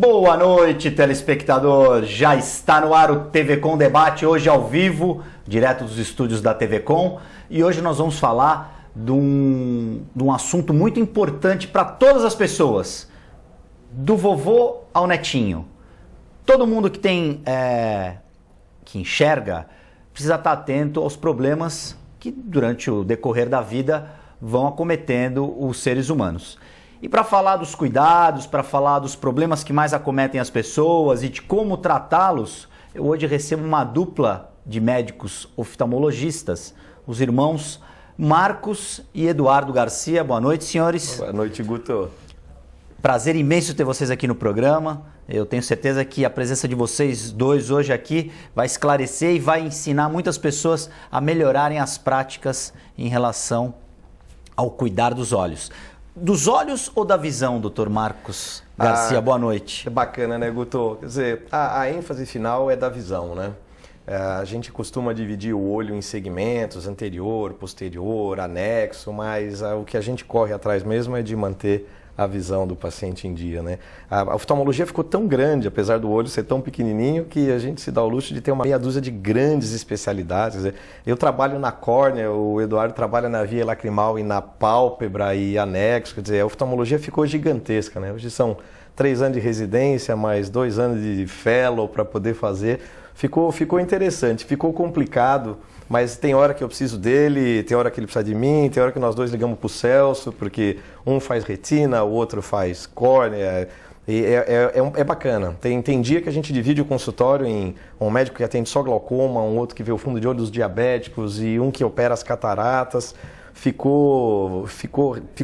Boa noite, telespectador. Já está no ar o TV Com Debate, hoje ao vivo, direto dos estúdios da TV Com. E hoje nós vamos falar de um assunto muito importante para todas as pessoas, do vovô ao netinho. Todo mundo que que enxerga precisa estar atento aos problemas que durante o decorrer da vida vão acometendo os seres humanos. E para falar dos cuidados, para falar dos problemas que mais acometem as pessoas e de como tratá-los, eu hoje recebo uma dupla de médicos oftalmologistas, os irmãos Marcos e Eduardo Garcia. Boa noite, senhores. Boa noite, Guto. Prazer imenso ter vocês aqui no programa. Eu tenho certeza que a presença de vocês dois hoje aqui vai esclarecer e vai ensinar muitas pessoas a melhorarem as práticas em relação ao cuidar dos olhos. Dos olhos ou da visão, doutor Marcos Garcia? Boa noite. É bacana, né, Guto? Quer dizer, a ênfase final é da visão, né? A gente costuma dividir o olho em segmentos, anterior, posterior, anexo, mas o que a gente corre atrás mesmo é de manter a visão do paciente em dia, né? A oftalmologia ficou tão grande, apesar do olho ser tão pequenininho, que a gente se dá o luxo de ter uma meia dúzia de grandes especialidades. Quer dizer, eu trabalho na córnea, o Eduardo trabalha na via lacrimal e na pálpebra e anexo. Quer dizer, a oftalmologia ficou gigantesca, né? Hoje são 3 anos de residência, mais 2 anos de fellow para poder fazer. Ficou interessante, ficou complicado, mas tem hora que eu preciso dele, tem hora que ele precisa de mim, tem hora que nós dois ligamos para o Celso, porque um faz retina, o outro faz córnea, e é bacana. Tem dia que a gente divide o consultório em um médico que atende só glaucoma, um outro que vê o fundo de olho dos diabéticos e um que opera as cataratas. Ficou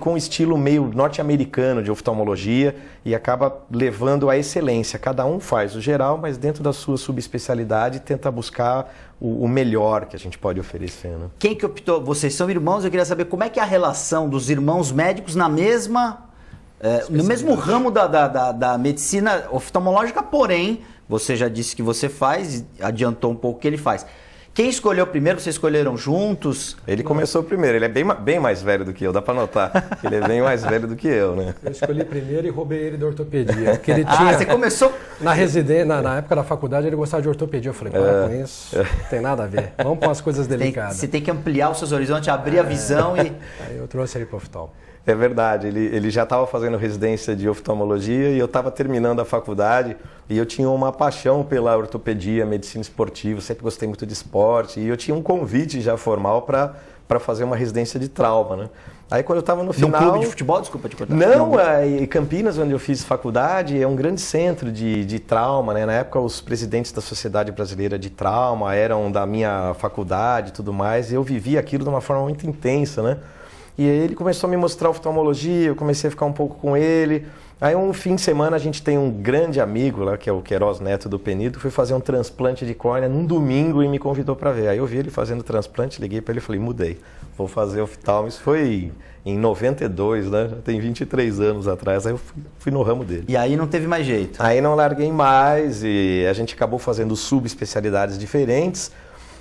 um estilo meio norte-americano de oftalmologia e acaba levando à excelência. Cada um faz o geral, mas dentro da sua subespecialidade tenta buscar o melhor que a gente pode oferecer, né? Quem que optou? Vocês são irmãos, eu queria saber como é que é a relação dos irmãos médicos no mesmo ramo da medicina oftalmológica, porém, você já disse que você faz, adiantou um pouco o que ele faz. Quem escolheu primeiro? Vocês escolheram juntos? Ele começou primeiro, ele é bem mais velho do que eu, dá pra notar. Ele é bem mais velho do que eu, né? Eu escolhi primeiro e roubei ele da ortopedia. Porque ele tinha, você começou? Na residência, na época da faculdade, ele gostava de ortopedia. Eu falei, para com isso, não tem nada a ver. Vamos para as coisas delicadas. Você tem que ampliar os seus horizontes, abrir a visão e... Aí eu trouxe ele para o oftalmo. É verdade, ele já estava fazendo residência de oftalmologia e eu estava terminando a faculdade e eu tinha uma paixão pela ortopedia, medicina esportiva, sempre gostei muito de esporte e eu tinha um convite já formal para fazer uma residência de trauma, né? Aí quando eu estava no final... Num clube de futebol? Desculpa te cortar. Não, em Campinas, onde eu fiz faculdade, é um grande centro de trauma, né? Na época os presidentes da Sociedade Brasileira de Trauma eram da minha faculdade e tudo mais e eu vivi aquilo de uma forma muito intensa, né? E aí ele começou a me mostrar oftalmologia, eu comecei a ficar um pouco com ele. Aí um fim de semana a gente tem um grande amigo lá, que é o Queiroz Neto do Penido, foi fazer um transplante de córnea num domingo e me convidou para ver. Aí eu vi ele fazendo transplante, liguei para ele e falei, mudei, vou fazer oftalmo. Isso foi em 92, né? Já tem 23 anos atrás, aí eu fui no ramo dele. E aí não teve mais jeito? Aí não larguei mais e a gente acabou fazendo subespecialidades diferentes.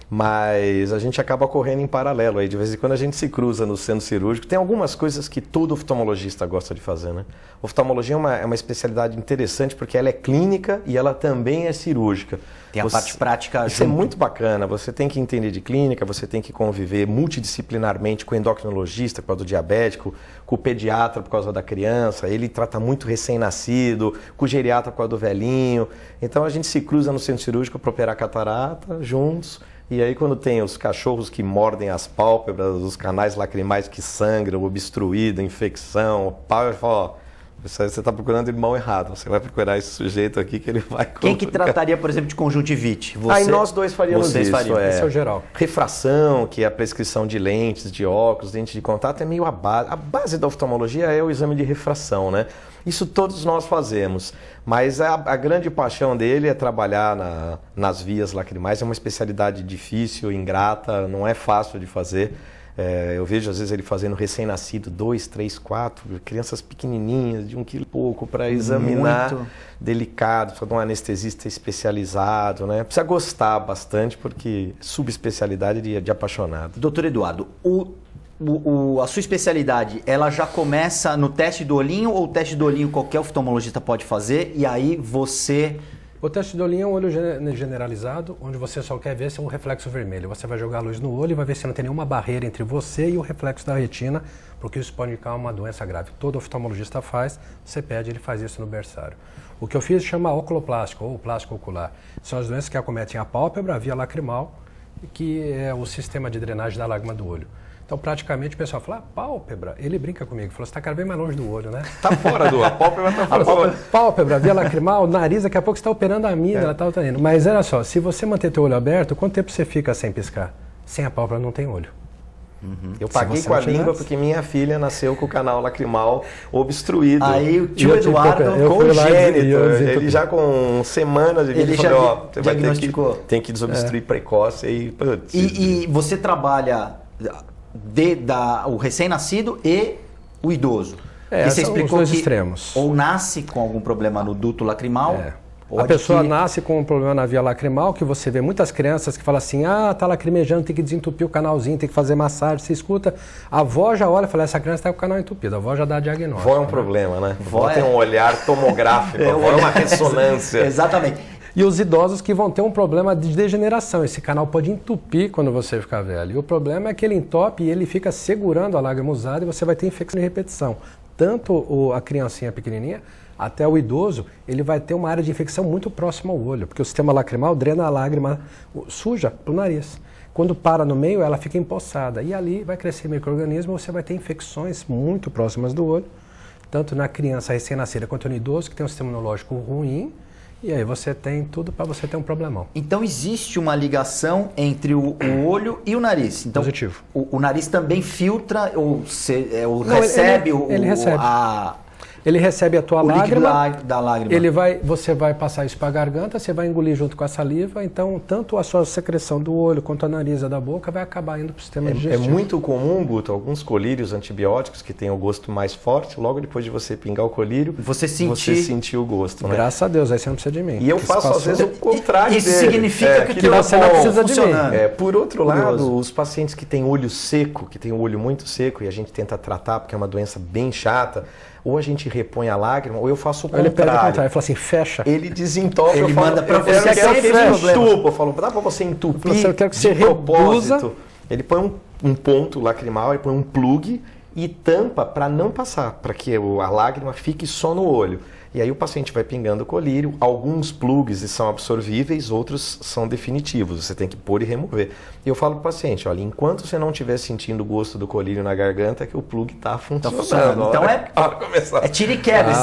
Mas a gente acaba correndo em paralelo aí, de vez em quando a gente se cruza no centro cirúrgico. Tem algumas coisas que todo oftalmologista gosta de fazer, né? Oftalmologia é uma especialidade interessante porque ela é clínica e ela também é cirúrgica. Tem a parte prática. Isso é muito bacana, você tem que entender de clínica, você tem que conviver multidisciplinarmente com o endocrinologista por causa do diabético, com o pediatra por causa da criança, ele trata muito recém-nascido, com o geriatra por causa do velhinho. Então a gente se cruza no centro cirúrgico para operar catarata juntos. E aí quando tem os cachorros que mordem as pálpebras, os canais lacrimais que sangram, obstruído, infecção, eu falo, ó, você está procurando o irmão errado, você vai procurar esse sujeito aqui que ele vai... Quem que trataria, por exemplo, de conjuntivite? Aí nós dois faríamos isso. Esse é o geral. Refração, que é a prescrição de lentes, de óculos, lentes de contato, é meio a base. A base da oftalmologia é o exame de refração, né? Isso todos nós fazemos, mas a grande paixão dele é trabalhar nas vias lacrimais, é uma especialidade difícil, ingrata, não é fácil de fazer. Eu vejo às vezes ele fazendo recém-nascido, 2, 3, 4, crianças pequenininhas, de 1,5 kg, para examinar, muito delicado, precisa de um anestesista especializado, né? Precisa gostar bastante, porque subespecialidade de apaixonado. Doutor Eduardo, o a sua especialidade, ela já começa no teste do olhinho ou o teste do olhinho qualquer oftalmologista pode fazer e aí você... O teste do olhinho é um olho generalizado, onde você só quer ver se é um reflexo vermelho. Você vai jogar a luz no olho e vai ver se não tem nenhuma barreira entre você e o reflexo da retina, porque isso pode indicar uma doença grave. Todo oftalmologista faz, você pede, ele faz isso no berçário. O que eu fiz chama oculoplástico ou plástico ocular. São as doenças que acometem a pálpebra, a via lacrimal, que é o sistema de drenagem da lágrima do olho. Então, praticamente, o pessoal fala, pálpebra. Ele brinca comigo, falou, você está cada vez mais longe do olho, né? Tá fora a pálpebra tá fora. Pálpebra, via lacrimal, nariz, daqui a pouco você está operando a amígdala, tá indo. Mas olha só, se você manter teu olho aberto, quanto tempo você fica sem piscar? Sem a pálpebra não tem olho. Eu paguei com a língua porque minha filha nasceu com o canal lacrimal obstruído. Aí o tio Eduardo, congênito, ele já com semanas de vida, ele falou, já ó, você vai ter que desobstruir precoce. E você trabalha o recém-nascido e o idoso. E você explicou os dois que extremos. Ou nasce com algum problema no duto lacrimal... A pessoa nasce com um problema na via lacrimal, que você vê muitas crianças que falam assim, tá lacrimejando, tem que desentupir o canalzinho, tem que fazer massagem, você escuta, a avó já olha e fala, essa criança está com o canal entupido, a avó já dá diagnóstico. Vó é um problema, né? Vó tem um olhar tomográfico, a avó é uma ressonância. Exatamente. E os idosos que vão ter um problema de degeneração, esse canal pode entupir quando você ficar velho. E o problema é que ele entope e ele fica segurando a lágrima usada e você vai ter infecção de repetição. Tanto a criancinha pequenininha, até o idoso, ele vai ter uma área de infecção muito próxima ao olho, porque o sistema lacrimal drena a lágrima suja para o nariz. Quando para no meio, ela fica empoçada e ali vai crescer micro-organismo, você vai ter infecções muito próximas do olho, tanto na criança recém-nascida quanto no idoso, que tem um sistema imunológico ruim, e aí você tem tudo para você ter um problemão. Então existe uma ligação entre o olho e o nariz. Então, positivo. O nariz também filtra ou recebe ele recebe. Ele recebe a tua lágrima, da lágrima. Você vai passar isso para a garganta, você vai engolir junto com a saliva, então tanto a sua secreção do olho quanto a nariz da boca vai acabar indo para o sistema digestivo. É muito comum, Guto, alguns colírios antibióticos que têm o gosto mais forte, logo depois de você pingar o colírio, você sentiu o gosto. Né? Graças a Deus, aí você não precisa de mim. E eu faço às vezes o contrário Isso dele. significa que você não precisa de mim. Por outro lado, os pacientes que têm olho seco, que têm o olho muito seco e a gente tenta tratar porque é uma doença bem chata, ou a gente repõe a lágrima, ou eu faço o contrário. Ele pede o contrário, ele fala assim, fecha. Ele desentope, ele manda para você. Eu quero que ele entupa. Eu falo, dá para você entupir eu quero que você de propósito. Ele põe um ponto lacrimal, ele põe um plug e tampa para não passar, para que a lágrima fique só no olho. E aí o paciente vai pingando o colírio, alguns plugs são absorvíveis, outros são definitivos, você tem que pôr e remover. E eu falo para o paciente, olha, enquanto você não estiver sentindo o gosto do colírio na garganta, é que o plug está funcionando. Então é tira e quebra.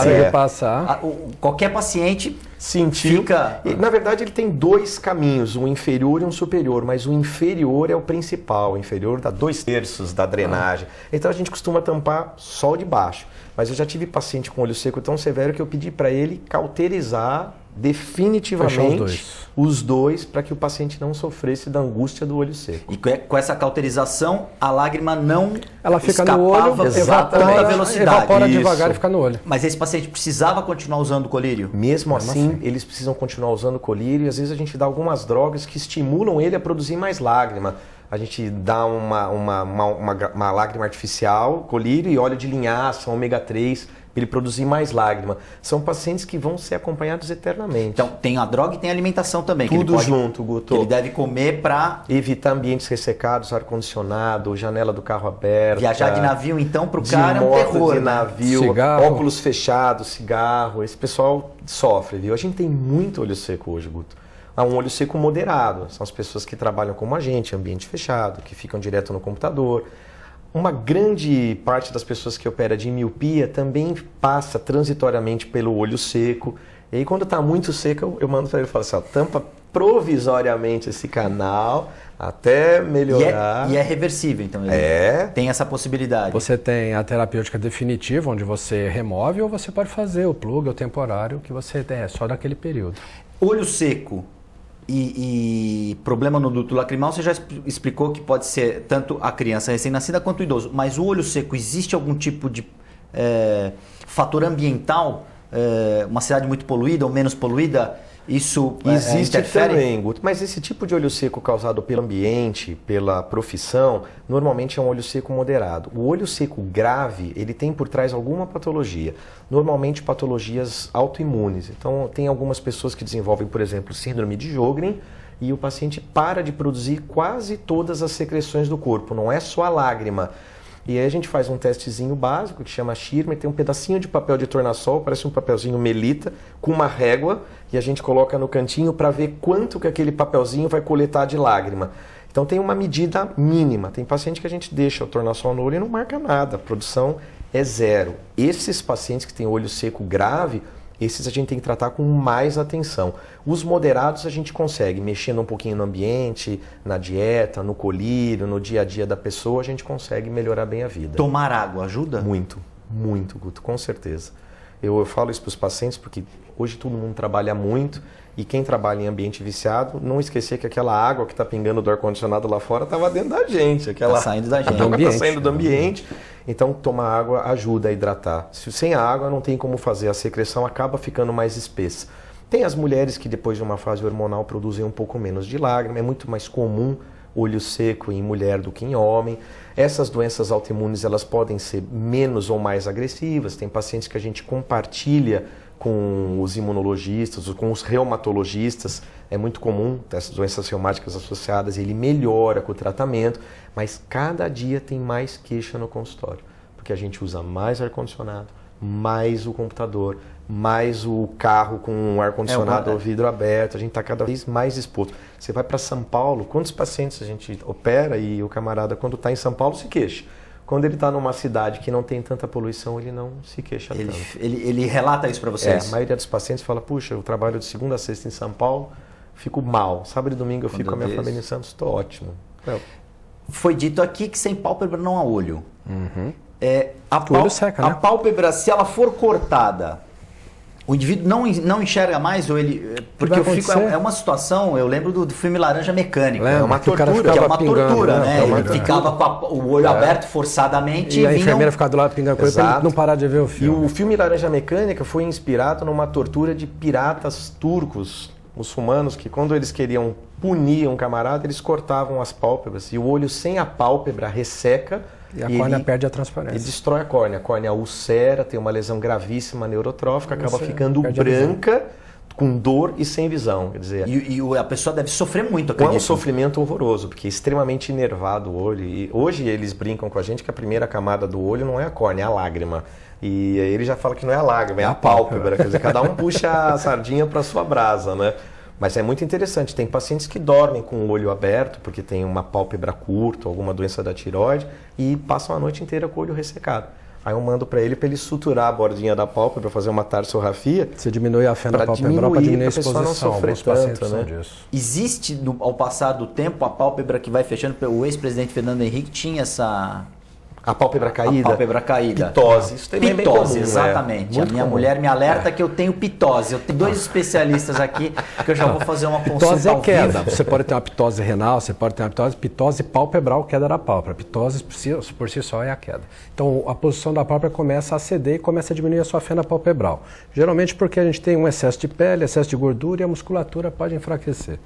Qualquer paciente sentiu. Fica... Na verdade, ele tem dois caminhos, um inferior e um superior, mas o inferior é o principal, o inferior dá 2/3 da drenagem. Então a gente costuma tampar só o de baixo. Mas eu já tive paciente com olho seco tão severo que eu pedi para ele cauterizar definitivamente os dois para que o paciente não sofresse da angústia do olho seco. E com essa cauterização, a lágrima não ela fica no olho, evapora devagar e fica no olho. Mas esse paciente precisava continuar usando o colírio? Mesmo assim, eles precisam continuar usando o colírio e às vezes a gente dá algumas drogas que estimulam ele a produzir mais lágrima. A gente dá uma lágrima artificial, colírio e óleo de linhaça, ômega 3, para ele produzir mais lágrima. São pacientes que vão ser acompanhados eternamente. Então, tem a droga e tem a alimentação também. Tudo junto, Guto. Ele deve comer para... evitar ambientes ressecados, ar-condicionado, janela do carro aberta. Viajar de navio, então, para o cara é um terror. De navio, cigarro. Óculos fechados, cigarro. Esse pessoal sofre, viu? A gente tem muito olho seco hoje, Guto. Há um olho seco moderado, são as pessoas que trabalham como a gente, ambiente fechado, que ficam direto no computador. Uma grande parte das pessoas que opera de miopia também passa transitoriamente pelo olho seco. E aí quando está muito seco, eu mando para ele e falo assim, ó, tampa provisoriamente esse canal até melhorar. E é reversível, então. Tem essa possibilidade. Você tem a terapêutica definitiva, onde você remove, ou você pode fazer o plug, o temporário, que você tem só naquele período. Olho seco e problema no duto lacrimal, você já explicou que pode ser tanto a criança recém-nascida quanto o idoso. Mas o olho seco, existe algum tipo de fator ambiental? Uma cidade muito poluída ou menos poluída? Isso existe interfere? também, Guto, mas esse tipo de olho seco causado pelo ambiente, pela profissão, normalmente é um olho seco moderado. O olho seco grave, ele tem por trás alguma patologia, normalmente patologias autoimunes. Então, tem algumas pessoas que desenvolvem, por exemplo, síndrome de Sjögren, e o paciente para de produzir quase todas as secreções do corpo, não é só a lágrima. E aí a gente faz um testezinho básico que chama Schirmer, tem um pedacinho de papel de tornassol, parece um papelzinho melita, com uma régua, e a gente coloca no cantinho para ver quanto que aquele papelzinho vai coletar de lágrima. Então tem uma medida mínima. Tem paciente que a gente deixa o tornassol no olho e não marca nada, a produção é zero. Esses pacientes que têm olho seco grave, esses a gente tem que tratar com mais atenção. Os moderados a gente consegue, mexendo um pouquinho no ambiente, na dieta, no colírio, no dia a dia da pessoa, a gente consegue melhorar bem a vida. Tomar água ajuda? Muito, muito, Guto, com certeza. Eu falo isso para os pacientes porque hoje todo mundo trabalha muito e quem trabalha em ambiente viciado, não esquecer que aquela água que está pingando do ar-condicionado lá fora estava dentro da gente. Está saindo da gente. Está saindo do ambiente. Então, tomar água ajuda a hidratar. Sem a água não tem como fazer, a secreção acaba ficando mais espessa. Tem as mulheres que depois de uma fase hormonal produzem um pouco menos de lágrima, é muito mais comum olho seco em mulher do que em homem. Essas doenças autoimunes elas podem ser menos ou mais agressivas. Tem pacientes que a gente compartilha com os imunologistas, ou com os reumatologistas. É muito comum essas doenças reumáticas associadas, ele melhora com o tratamento, mas cada dia tem mais queixa no consultório, porque a gente usa mais ar-condicionado, mais o computador, mais o carro com ar-condicionado ou vidro aberto, a gente está cada vez mais exposto. Você vai para São Paulo, quantos pacientes a gente opera e o camarada, quando está em São Paulo, se queixa. Quando ele está numa cidade que não tem tanta poluição, ele não se queixa tanto. Ele relata isso para vocês? A maioria dos pacientes fala, puxa, eu trabalho de segunda a sexta em São Paulo, fico mal. Sábado e domingo eu fico com a minha família em Santos, estou ótimo. Foi dito aqui que sem pálpebra não há olho. Uhum. O olho seca, né? A pálpebra, se ela for cortada, o indivíduo não enxerga mais ou ele... Porque é uma situação, eu lembro do filme Laranja Mecânica. É uma tortura. Que é uma tortura, né? Ele ficava com o olho aberto forçadamente. E a enfermeira ficava do lado pingando com ele pra ele não parar de ver o filme. E o filme Laranja Mecânica foi inspirado numa tortura de piratas turcos, muçulmanos, que quando eles queriam punir um camarada, eles cortavam as pálpebras. E o olho sem a pálpebra resseca. E a córnea perde a transparência. Ele destrói a córnea ulcera, tem uma lesão gravíssima neurotrófica, acaba ficando branca, com dor e sem visão. Quer dizer, e a pessoa deve sofrer muito, acredito. É um sofrimento horroroso, porque é extremamente enervado o olho. E hoje eles brincam com a gente que a primeira camada do olho não é a córnea, é a lágrima. E aí ele já fala que não é a lágrima, é a pálpebra. Quer dizer, cada um puxa a sardinha para sua brasa, né? Mas é muito interessante, tem pacientes que dormem com o olho aberto, porque tem uma pálpebra curta, alguma doença da tireoide, e passam a noite inteira com o olho ressecado. Aí eu mando para ele suturar a bordinha da pálpebra, fazer uma tarsorrafia. Você diminui a fenda pálpebra para diminuir a exposição. Não sofrer tanto, né? Existe, ao passar do tempo, a pálpebra que vai fechando? O ex-presidente Fernando Henrique tinha essa... A pálpebra caída? A pálpebra caída. Pitose. Isso também é bem comum, exatamente. A minha mulher me alerta que eu tenho pitose. Eu tenho dois especialistas aqui que eu já vou fazer uma consulta pitose ao queda. vivo. Você pode ter uma pitose renal, você pode ter uma pitose palpebral, queda da pálpebra. Pitose por si só é a queda. Então a posição da pálpebra começa a ceder e começa a diminuir a sua fenda palpebral. Geralmente porque a gente tem um excesso de pele, excesso de gordura e a musculatura pode enfraquecer.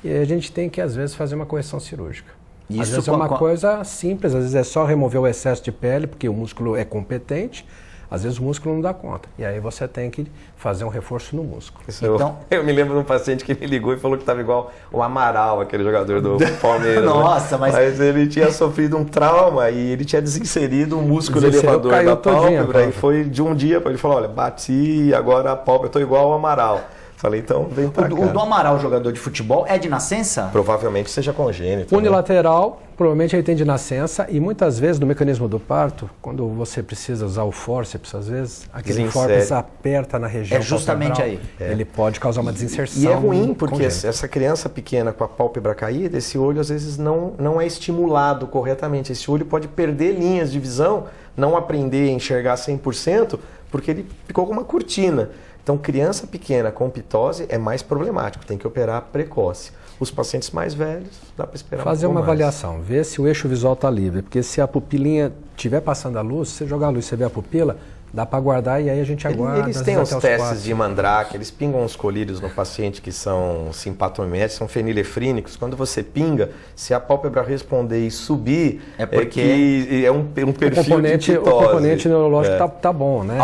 E a gente tem que às vezes fazer uma correção cirúrgica. Isso às vezes é uma coisa simples, às vezes é só remover o excesso de pele, porque o músculo é competente, às vezes o músculo não dá conta. E aí você tem que fazer um reforço no músculo. Então, eu me lembro de um paciente que me ligou e falou que estava igual o Amaral, aquele jogador do Palmeiras. Nossa, né? Mas ele tinha sofrido um trauma e ele tinha desinserido o músculo elevador da pálpebra. E foi de um dia para ele falou, olha, bati, agora a pálpebra, eu estou igual ao Amaral. Falei, então vem pra cá. O do Amaral, jogador de futebol, é de nascença? Provavelmente seja congênito. Unilateral, provavelmente ele tem de nascença e muitas vezes no mecanismo do parto, quando você precisa usar o fórceps, às vezes, aquele fórceps aperta na região justamente aí. Ele pode causar uma desinserção. E é ruim, porque essa criança pequena com a pálpebra caída, esse olho às vezes não é estimulado corretamente. Esse olho pode perder linhas de visão, não aprender a enxergar 100%, porque ele ficou com uma cortina. Então, criança pequena com pitose é mais problemático, tem que operar precoce. Os pacientes mais velhos, dá para esperar fazer uma avaliação, ver se o eixo visual está livre, porque se a pupilinha estiver passando a luz, você jogar a luz e você vê a pupila, dá para guardar e aí a gente aguarda. Eles têm os até testes 4. de Mandrake, eles pingam os colírios no paciente que são simpatométicos, são fenilefrínicos. Quando você pinga, se a pálpebra responder e subir, porque é um perfil de pitose. O componente neurológico tá bom, né?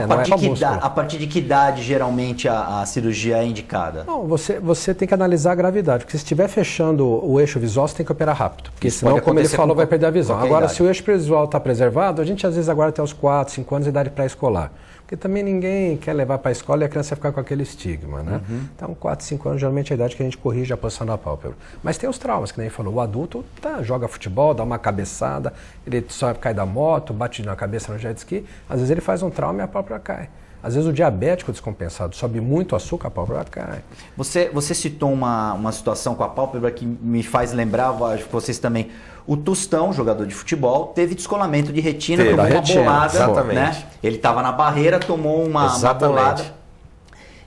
A partir de que idade geralmente a cirurgia é indicada? Não, você tem que analisar a gravidade, porque se estiver fechando o eixo visual, você tem que operar rápido, porque senão, como ele falou, vai perder a visão. Agora, se o eixo visual está preservado, a gente às vezes aguarda até os 4, 5 anos de idade pré-escolar. Porque também ninguém quer levar para a escola e a criança ficar com aquele estigma, né? Então, 4, 5 anos geralmente é a idade que a gente corrige a posição da pálpebra. Mas tem os traumas, que nem falou, o adulto joga futebol, dá uma cabeçada, ele só cai da moto, bate na cabeça no jet ski, às vezes ele faz um trauma e a pálpebra cai. Às vezes o diabético descompensado sobe muito açúcar, a pálpebra cai. Você citou uma situação com a pálpebra que me faz lembrar, acho que vocês também. O Tostão, jogador de futebol, teve descolamento de retina, tomou uma bolada. Exatamente. Né? Ele estava na barreira, tomou uma bolada.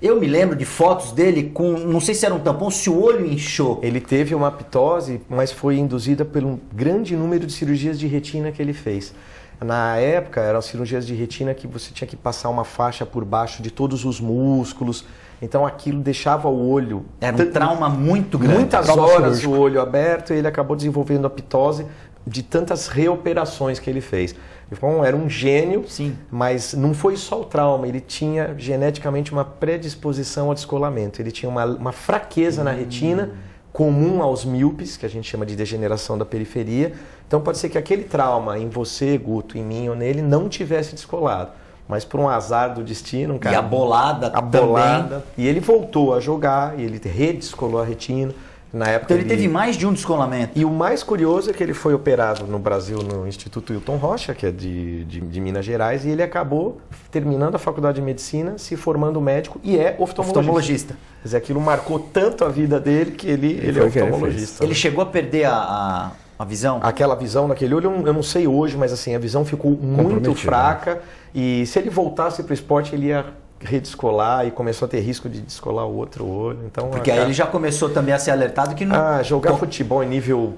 Eu me lembro de fotos dele com, não sei se era um tampão, se o olho inchou. Ele teve uma pitose, mas foi induzida por um grande número de cirurgias de retina que ele fez. Na época, eram cirurgias de retina que você tinha que passar uma faixa por baixo de todos os músculos. Então aquilo deixava o olho... Era um trauma muito grande. Muitas horas o olho aberto e ele acabou desenvolvendo a pitose de tantas reoperações que ele fez. Então, era um gênio, sim, mas não foi só o trauma, ele tinha geneticamente uma predisposição ao descolamento. Ele tinha uma fraqueza na retina, comum aos míopes, que a gente chama de degeneração da periferia. Então pode ser que aquele trauma em você, Guto, em mim ou nele, não tivesse descolado. Mas por um azar do destino, cara... E a bolada também. E ele voltou a jogar, e ele redescolou a retina. Na época então ele teve mais de um descolamento. E o mais curioso é que ele foi operado no Brasil, no Instituto Hilton Rocha, que é de Minas Gerais, e ele acabou terminando a faculdade de medicina, se formando médico e é oftalmologista. Quer dizer, aquilo marcou tanto a vida dele que ele é oftalmologista. Ele chegou a perder a visão? Aquela visão naquele olho, eu não sei hoje, mas assim, a visão ficou muito fraca. E se ele voltasse para o esporte, ele ia redescolar e começou a ter risco de descolar o outro olho. Então, porque aí ele já começou também a ser alertado que não... jogar futebol em nível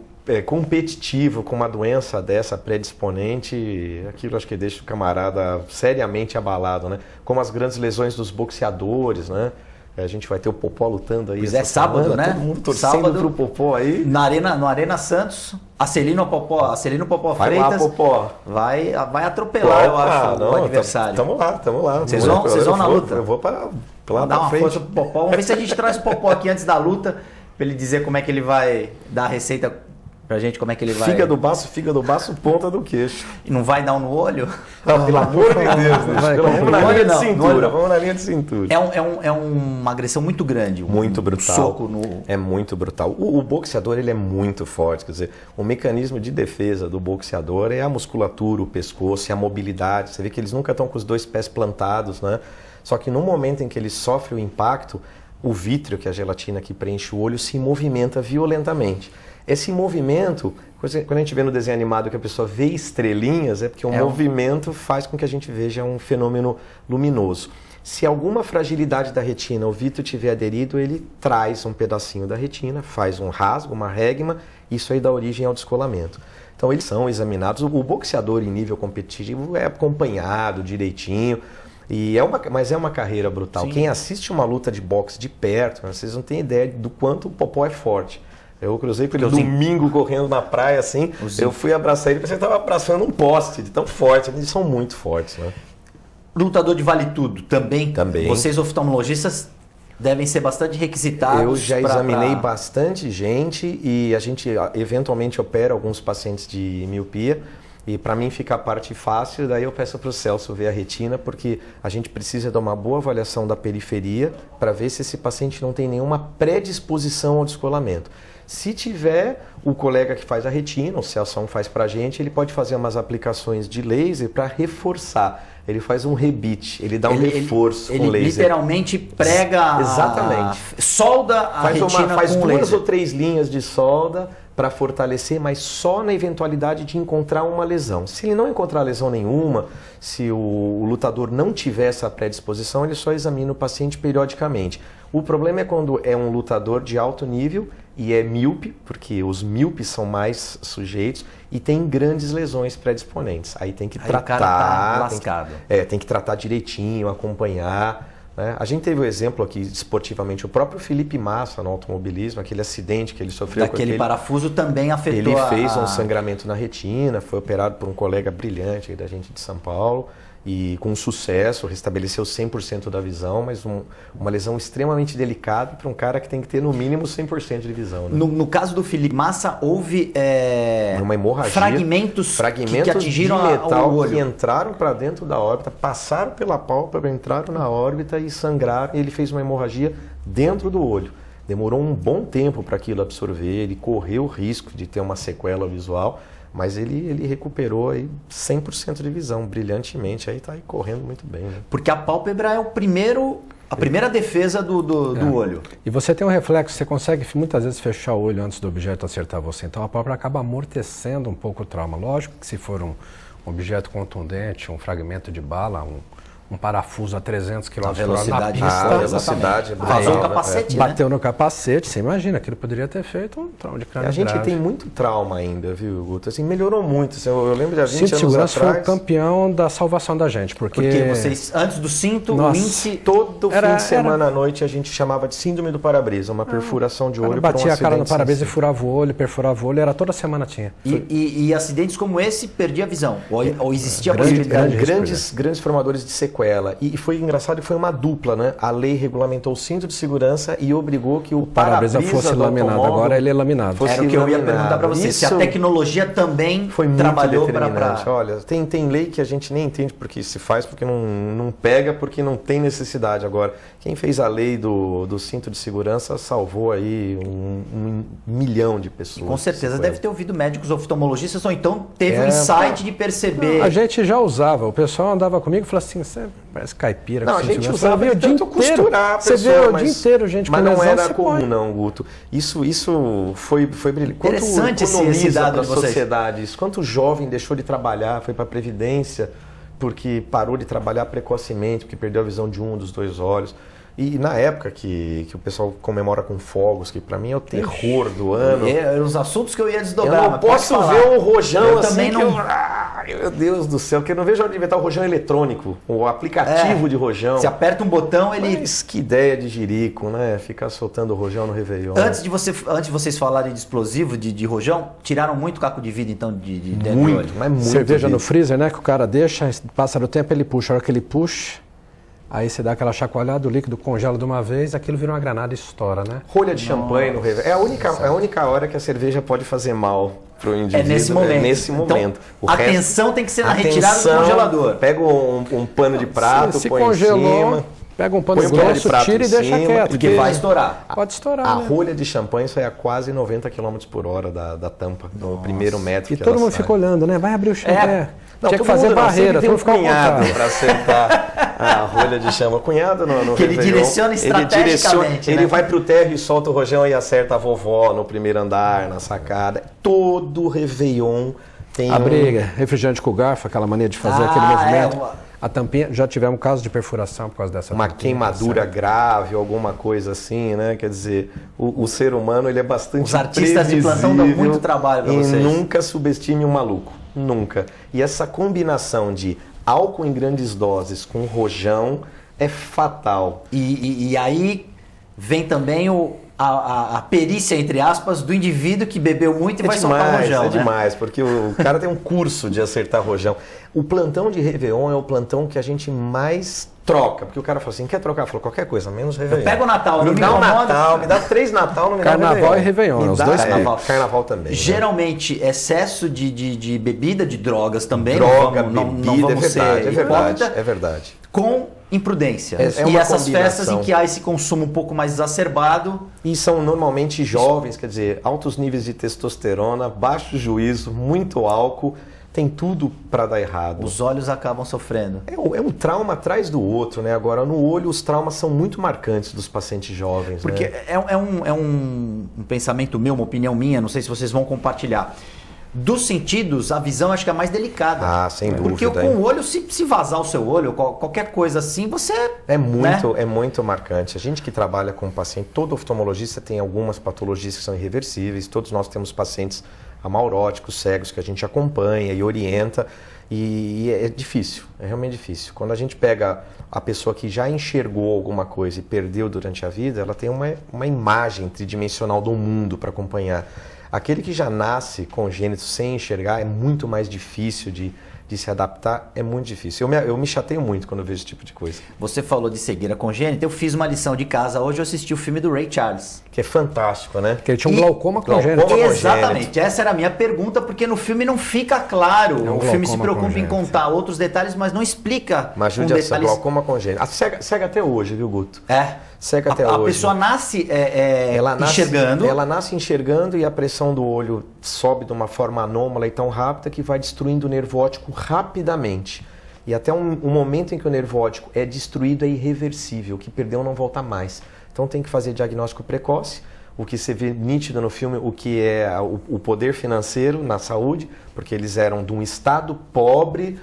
competitivo com uma doença dessa predisponente, aquilo acho que deixa o camarada seriamente abalado, né? Como as grandes lesões dos boxeadores, né? A gente vai ter o Popó lutando aí. Pois é, sábado, né? Todo mundo torcendo pro Popó aí. No Arena Santos, Acelino Popó vai Freitas. Lá, Popó. Vai atropelar, eu acho, o adversário. Tamo lá. Vocês vão na luta? Eu vou para lá dar uma força pro Popó. Vamos ver se a gente traz o Popó aqui antes da luta, para ele dizer como é que ele vai dar a receita pra gente, como é que ele vai... Fígado baço, ponta do queixo. E não vai dar um no olho? Não, pelo amor de Deus, vamos na linha de cintura. Vamos na linha de cintura. É uma agressão muito grande. Muito brutal. Soco no... É muito brutal. O boxeador, ele é muito forte. Quer dizer, o mecanismo de defesa do boxeador é a musculatura, o pescoço, a mobilidade. Você vê que eles nunca estão com os dois pés plantados, né? Só que no momento em que ele sofre o impacto, o vítreo, que é a gelatina que preenche o olho, se movimenta violentamente. Esse movimento, quando a gente vê no desenho animado que a pessoa vê estrelinhas, é porque o movimento faz com que a gente veja um fenômeno luminoso. Se alguma fragilidade da retina, o vítreo tiver aderido, ele traz um pedacinho da retina, faz um rasgo, uma regma, isso aí dá origem ao descolamento. Então eles são examinados, o boxeador em nível competitivo é acompanhado direitinho, mas é uma carreira brutal. Sim. Quem assiste uma luta de boxe de perto, vocês não têm ideia do quanto o Popó é forte. Eu cruzei com ele domingo correndo na praia, assim, eu fui abraçar ele, parecia que estava abraçando um poste, de tão forte. Eles são muito fortes, né? Lutador de vale tudo, também? Também. Vocês oftalmologistas devem ser bastante requisitados. Eu já examinei bastante gente e a gente eventualmente opera alguns pacientes de miopia. E para mim fica a parte fácil, daí eu peço para o Celso ver a retina, porque a gente precisa dar uma boa avaliação da periferia para ver se esse paciente não tem nenhuma predisposição ao descolamento. Se tiver, o colega que faz a retina, o Celso faz para a gente, ele pode fazer umas aplicações de laser para reforçar. Ele faz um rebite, ele dá um reforço com laser. Ele literalmente prega, solda a retina faz com 2 laser. ou 3 linhas de solda para fortalecer, mas só na eventualidade de encontrar uma lesão. Se ele não encontrar lesão nenhuma, se o lutador não tiver essa predisposição, ele só examina o paciente periodicamente. O problema é quando é um lutador de alto nível e é míope, porque os míopes são mais sujeitos, e tem grandes lesões predisponentes. Aí tem que tratar. O cara tá lascado. Tem que tratar direitinho, acompanhar. Né? A gente teve o exemplo aqui esportivamente, o próprio Felipe Massa no automobilismo, aquele acidente que ele sofreu. Daquele parafuso também afetou. Ele fez um sangramento na retina, foi operado por um colega brilhante da gente de São Paulo. E com sucesso, restabeleceu 100% da visão, mas uma lesão extremamente delicada para um cara que tem que ter no mínimo 100% de visão. Né? No caso do Felipe Massa, houve uma hemorragia, fragmentos que atingiram de metal o olho. Que entraram para dentro da órbita, passaram pela pálpebra, entraram na órbita e sangraram. E ele fez uma hemorragia dentro do olho. Demorou um bom tempo para aquilo absorver, ele correu o risco de ter uma sequela visual. Mas ele recuperou aí 100% de visão, brilhantemente, aí está aí correndo muito bem. Né? Porque a pálpebra é a primeira defesa do olho. E você tem um reflexo, você consegue muitas vezes fechar o olho antes do objeto acertar você. Então a pálpebra acaba amortecendo um pouco o trauma. Lógico que se for um objeto contundente, um fragmento de bala, um parafuso a 300 km por hora na pista. A velocidade é brutal. Vazou o capacete, né? Bateu no capacete, você imagina, aquilo poderia ter feito um trauma de crânio. A gente grave. tem muito trauma ainda, viu, Guto? Assim, melhorou muito. Eu lembro de há 20 cinto de anos segurança atrás. foi o campeão da salvação da gente. Porque vocês, antes do cinto, Nossa, o índice... Todo fim de semana à noite a gente chamava de síndrome do para-brisa, uma perfuração de olho por um batia a cara no acidente para-brisa e furava o olho, perfurava o olho, era toda semana tinha. E acidentes como esse, perdia a visão? Ou existia a possibilidade? Grandes formadores de sequela. E foi engraçado, foi uma dupla, né? A lei regulamentou o cinto de segurança e obrigou que o para-brisa fosse laminado. Agora ele é laminado. Era o que eu ia perguntar para você. Se a tecnologia também foi muito trabalhou para... Pra... Olha, tem lei que a gente nem entende porque se faz, porque não pega, porque não tem necessidade. Agora, quem fez a lei do cinto de segurança salvou aí 1 milhão de pessoas. E com certeza deve ter ouvido médicos oftalmologistas, ou então teve o insight de perceber. A gente já usava. O pessoal andava comigo e falava assim, você parece caipira. Não, a gente usava o dia inteiro. Costurar a pessoa, você vê o dia inteiro, gente, mas com lesão, não era comum, não, Guto. Isso foi brilhante. Interessante esse dado de vocês. Sociedade, isso. Quanto jovem deixou de trabalhar, foi para a Previdência, porque parou de trabalhar precocemente, porque perdeu a visão de um dos 2 olhos. E na época que o pessoal comemora com fogos, que para mim é o terror do ano. Eram os assuntos que eu ia desdobrar. Eu não posso ver um rojão eu assim. Também não... Meu Deus do céu, porque eu não vejo onde inventar o rojão eletrônico, o aplicativo de rojão. Você aperta um botão, ele... Mas que ideia de jirico, né? Ficar soltando o rojão no Réveillon. Antes de vocês falarem de explosivo, de rojão, tiraram muito caco de vidro, então, de dentro do olho. Mas muito. Cerveja no freezer, né? Que o cara deixa, passa do tempo, ele puxa. A hora que ele puxa, aí você dá aquela chacoalhada, o líquido congela de uma vez, aquilo vira uma granada e estoura, né? Rolha de champanhe no Réveillon. É a única hora que a cerveja pode fazer mal para o indivíduo. É nesse momento. Então, a atenção tem que ser na retirada do congelador. Pega um pano de prato, se põe congelou, em cima. Pega um pano grosso, tira e deixa quieto. Porque vai estourar. Pode estourar. A rolha de champanhe sai a quase 90 km por hora da tampa, do primeiro metro. E todo mundo fica olhando, né? Vai abrir o champanhe. Não, tinha que fazer barreira, tem todo um mundo cunhado para acertar a rolha de chama. Cunhado no que ele direciona estrategicamente. Ele vai pro térreo e solta o rojão e acerta a vovó no primeiro andar, na sacada. Todo Réveillon tem a briga, refrigerante com garfo, aquela mania de fazer aquele movimento. A tampinha, já tivemos casos de perfuração por causa dessa uma queimadura grave, alguma coisa assim, né? Quer dizer, o ser humano ele é bastante Os artistas de plantão dão muito trabalho para vocês. E nunca subestime um maluco, nunca. E essa combinação de álcool em grandes doses com rojão é fatal. E aí vem também a perícia, entre aspas, do indivíduo que bebeu muito e vai soltar rojão. É demais, porque o cara tem um curso de acertar rojão. O plantão de Réveillon é o plantão que a gente mais troca, porque o cara fala assim, quer trocar? Falou, qualquer coisa, menos Réveillon. Eu pego o Natal, me dá um Natal, me dá 3 Natal, não me dá Carnaval e Réveillon, os dois Carnaval. Carnaval também. Geralmente, né? Excesso de bebida, de drogas também. Droga, não vamos ser é verdade. Com imprudência. E essas festas em que há esse consumo um pouco mais exacerbado. E são normalmente jovens, quer dizer, altos níveis de testosterona, baixo juízo, muito álcool. Tem tudo para dar errado. Os olhos acabam sofrendo. É um trauma atrás do outro, né? Agora, no olho, os traumas são muito marcantes dos pacientes jovens. Porque né? é um pensamento meu, uma opinião minha, não sei se vocês vão compartilhar. dos sentidos, a visão acho que é a mais delicada. Ah, sem dúvida. Porque com o olho, se vazar o seu olho, qualquer coisa assim, você... É muito marcante. A gente que trabalha com paciente, todo oftalmologista tem algumas patologias que são irreversíveis, todos nós temos pacientes amauróticos, cegos, que a gente acompanha e orienta, e é difícil, é realmente difícil. Quando a gente pega a pessoa que já enxergou alguma coisa e perdeu durante a vida, ela tem uma imagem tridimensional do mundo para acompanhar. Aquele que já nasce congênito sem enxergar é muito mais difícil de se adaptar, é muito difícil. Eu me chateio muito quando eu vejo esse tipo de coisa. Você falou de cegueira congênita, eu fiz uma lição de casa hoje, eu assisti o filme do Ray Charles. Que é fantástico, né? Porque ele tinha um glaucoma congênito. Exatamente, essa era a minha pergunta, porque no filme não fica claro. É um o filme se glaucoma preocupa em congênito. contar outros detalhes, mas não explica Mas com judiação, detalhes. glaucoma congênito. Cega até hoje, viu, Guto? Cega até A hoje. pessoa nasce, enxergando. Ela nasce enxergando e a pressão do olho sobe de uma forma anômala e tão rápida que vai destruindo o nervo óptico rapidamente. E até um momento em que o nervo óptico é destruído é irreversível. O que perdeu não volta mais. Então tem que fazer diagnóstico precoce. O que você vê nítido no filme, o que é o poder financeiro na saúde, porque eles eram de um estado pobre,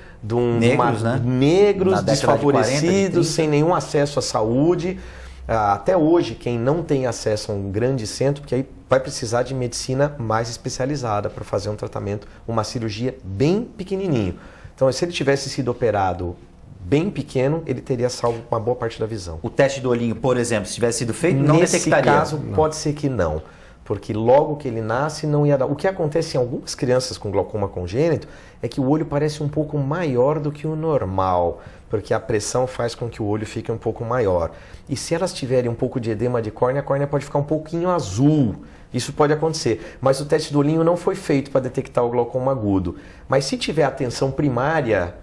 negros, desfavorecidos, sem nenhum acesso à saúde. Até hoje, quem não tem acesso a um grande centro, porque aí vai precisar de medicina mais especializada para fazer um tratamento, uma cirurgia bem pequenininho. Então, se ele tivesse sido operado bem pequeno, ele teria salvo uma boa parte da visão. O teste do olhinho, por exemplo, se tivesse sido feito, não detectaria? Nesse caso, pode ser que não. Porque logo que ele nasce, não ia dar. O que acontece em algumas crianças com glaucoma congênito é que o olho parece um pouco maior do que o normal, porque a pressão faz com que o olho fique um pouco maior. E se elas tiverem um pouco de edema de córnea, a córnea pode ficar um pouquinho azul. Isso pode acontecer. Mas o teste do olhinho não foi feito para detectar o glaucoma agudo. Mas se tiver atenção primária,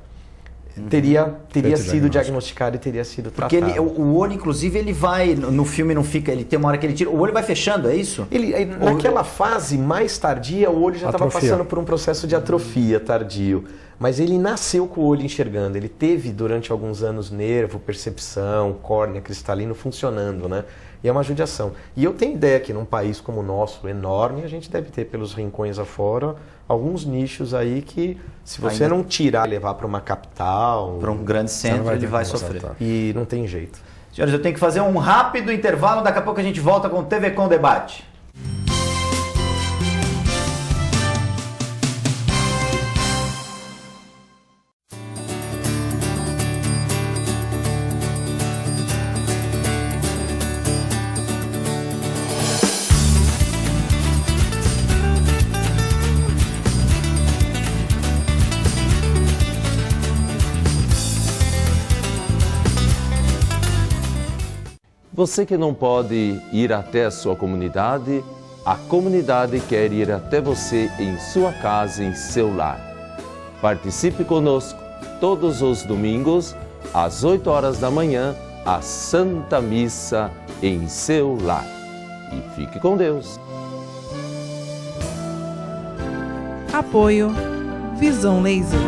teria sido diagnosticado e teria sido tratado. Porque o olho, inclusive, ele vai, no filme não fica, ele tem uma hora que ele tira, o olho vai fechando, é isso? Naquela fase mais tardia, o olho já estava passando por um processo de atrofia tardio. Mas ele nasceu com o olho enxergando, ele teve durante alguns anos nervo, percepção, córnea, cristalino funcionando, né? E é uma judiação. E eu tenho ideia que num país como o nosso, enorme, a gente deve ter pelos rincões afora alguns nichos aí que, se você não tirar e levar para uma capital, para um grande centro, ele vai sofrer. E não tem jeito. Senhores, eu tenho que fazer um rápido intervalo, daqui a pouco a gente volta com o TV Com Debate. Você que não pode ir até a sua comunidade, a comunidade quer ir até você em sua casa, em seu lar. Participe conosco todos os domingos, às 8 horas da manhã, a Santa Missa em seu lar. E fique com Deus. Apoio Visão Laser.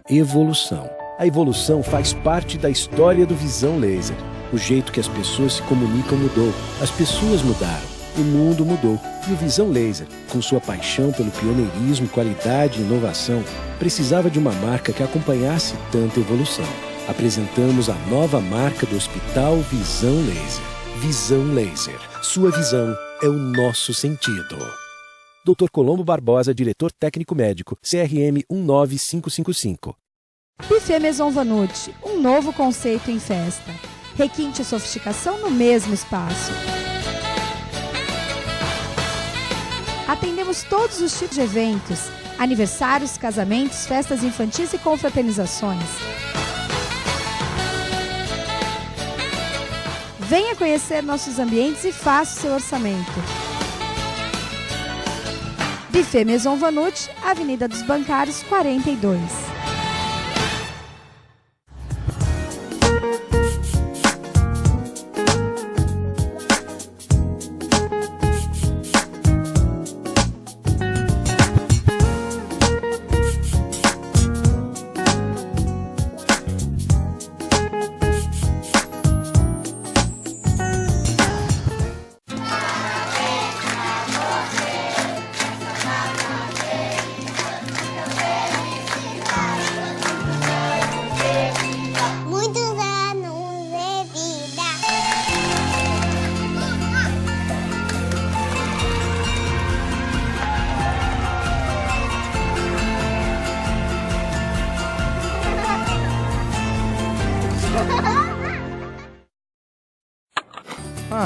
Evolução. A evolução faz parte da história do Visão Laser. O jeito que as pessoas se comunicam mudou, as pessoas mudaram, o mundo mudou. E o Visão Laser, com sua paixão pelo pioneirismo, qualidade e inovação, precisava de uma marca que acompanhasse tanta evolução. Apresentamos a nova marca do Hospital Visão Laser. Visão Laser. Sua visão é o nosso sentido. Dr. Colombo Barbosa, diretor técnico médico, CRM 19555. Buffet Maison Vanut, um novo conceito em festa. Requinte e sofisticação no mesmo espaço. Atendemos todos os tipos de eventos, aniversários, casamentos, festas infantis e confraternizações. Venha conhecer nossos ambientes e faça o seu orçamento. Buffet Maison Vanut, Avenida dos Bancários, 42.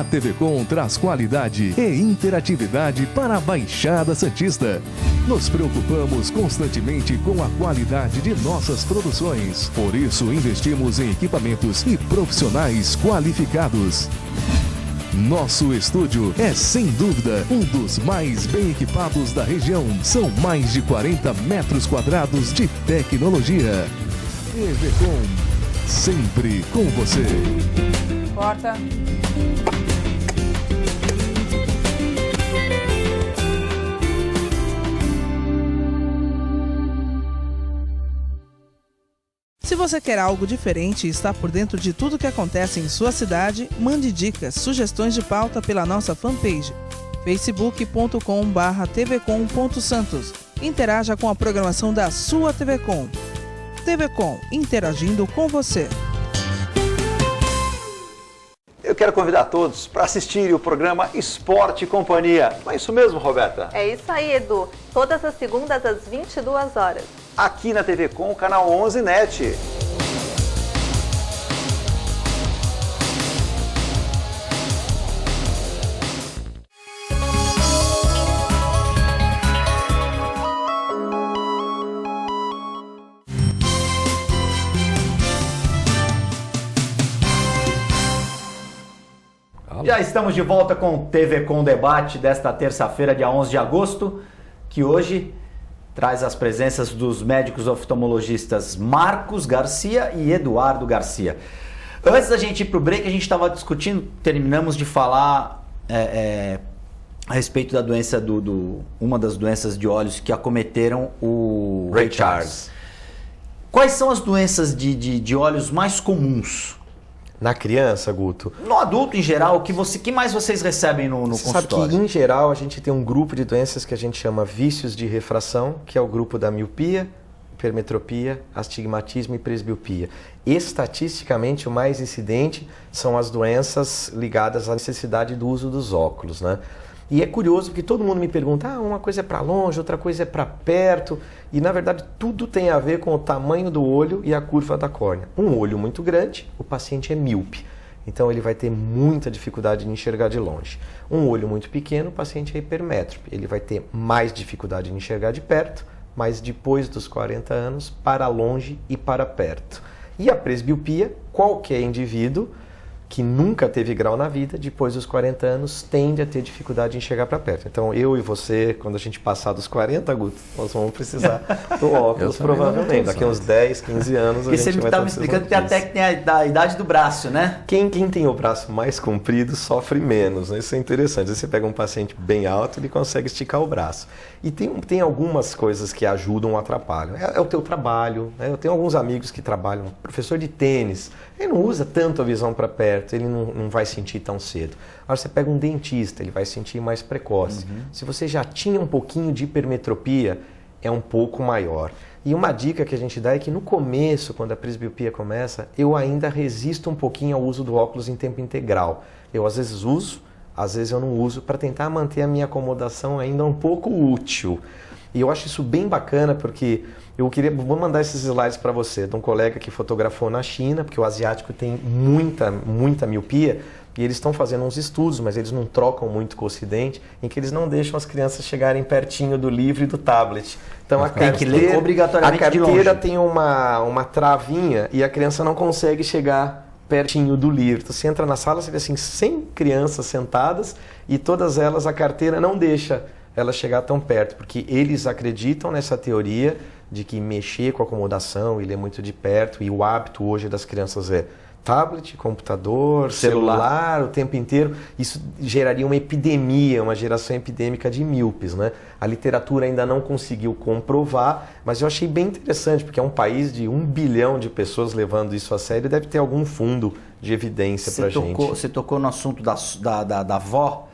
A TV Com traz qualidade e interatividade para a Baixada Santista. Nos preocupamos constantemente com a qualidade de nossas produções. Por isso, investimos em equipamentos e profissionais qualificados. Nosso estúdio é, sem dúvida, um dos mais bem equipados da região. São mais de 40 metros quadrados de tecnologia. TV Com, sempre com você. Corta. Se você quer algo diferente e está por dentro de tudo que acontece em sua cidade, mande dicas, sugestões de pauta pela nossa fanpage facebook.com/tvcom.santos. Interaja com a programação da sua TV Com. TV Com, interagindo com você. Eu quero convidar todos para assistirem o programa Esporte e Companhia. Não é isso mesmo, Roberta? É isso aí, Edu. Todas as segundas às 22 horas. Aqui na TV Com, canal 11 NET. Já estamos de volta com o TV Com Debate desta terça-feira, dia 11 de agosto, que hoje traz as presenças dos médicos oftalmologistas Marcos Garcia e Eduardo Garcia. Antes da gente ir para o break, a gente estava discutindo, terminamos de falar a respeito da doença uma das doenças de olhos que acometeram o Ray Charles. Quais são as doenças de olhos mais comuns? Na criança, Guto? No adulto, em geral, o que mais vocês recebem no consultório? Sabe que, em geral, a gente tem um grupo de doenças que a gente chama vícios de refração, que é o grupo da miopia, hipermetropia, astigmatismo e presbiopia. Estatisticamente, o mais incidente são as doenças ligadas à necessidade do uso dos óculos, né? E é curioso porque todo mundo me pergunta, uma coisa é para longe, outra coisa é para perto. E na verdade tudo tem a ver com o tamanho do olho e a curva da córnea. Um olho muito grande, o paciente é míope. Então ele vai ter muita dificuldade de enxergar de longe. Um olho muito pequeno, o paciente é hipermétrope. Ele vai ter mais dificuldade de enxergar de perto, mas depois dos 40 anos, para longe e para perto. E a presbiopia, qualquer indivíduo que nunca teve grau na vida, depois dos 40 anos, tende a ter dificuldade em chegar para perto. Então, eu e você, quando a gente passar dos 40, Guto, nós vamos precisar do óculos, provavelmente. Daqui a uns 10, 15 anos, a gente vai ter. E você estava me explicando que até tem a idade do braço, né? Quem tem o braço mais comprido sofre menos, né? Isso é interessante. Você pega um paciente bem alto, ele consegue esticar o braço. E tem algumas coisas que ajudam ou atrapalham. É o teu trabalho, né? Eu tenho alguns amigos que trabalham, professor de tênis, ele não usa tanto a visão para perto, ele não vai sentir tão cedo. Agora você pega um dentista, ele vai sentir mais precoce. Se você já tinha um pouquinho de hipermetropia, é um pouco maior. E uma dica que a gente dá é que no começo, quando a presbiopia começa, eu ainda resisto um pouquinho ao uso do óculos em tempo integral. Eu às vezes uso, às vezes eu não uso, para tentar manter a minha acomodação ainda um pouco útil. E eu acho isso bem bacana porque vou mandar esses slides para você, de um colega que fotografou na China, porque o asiático tem muita miopia, e eles estão fazendo uns estudos, mas eles não trocam muito com o Ocidente, em que eles não deixam as crianças chegarem pertinho do livro e do tablet. Então a carteira, obrigatoriamente a carteira de tem uma travinha e a criança não consegue chegar pertinho do livro. Então, você entra na sala, você vê assim 100 crianças sentadas e todas elas, a carteira não deixa ela chegar tão perto, porque eles acreditam nessa teoria de que mexer com a acomodação e ler muito de perto, e o hábito hoje das crianças é tablet, computador, celular o tempo inteiro. Isso geraria uma epidemia, uma geração epidêmica de míopes, né? A literatura ainda não conseguiu comprovar, mas eu achei bem interessante, porque é um país de 1 bilhão de pessoas levando isso a sério, deve ter algum fundo de evidência pra gente. Você tocou no assunto da avó.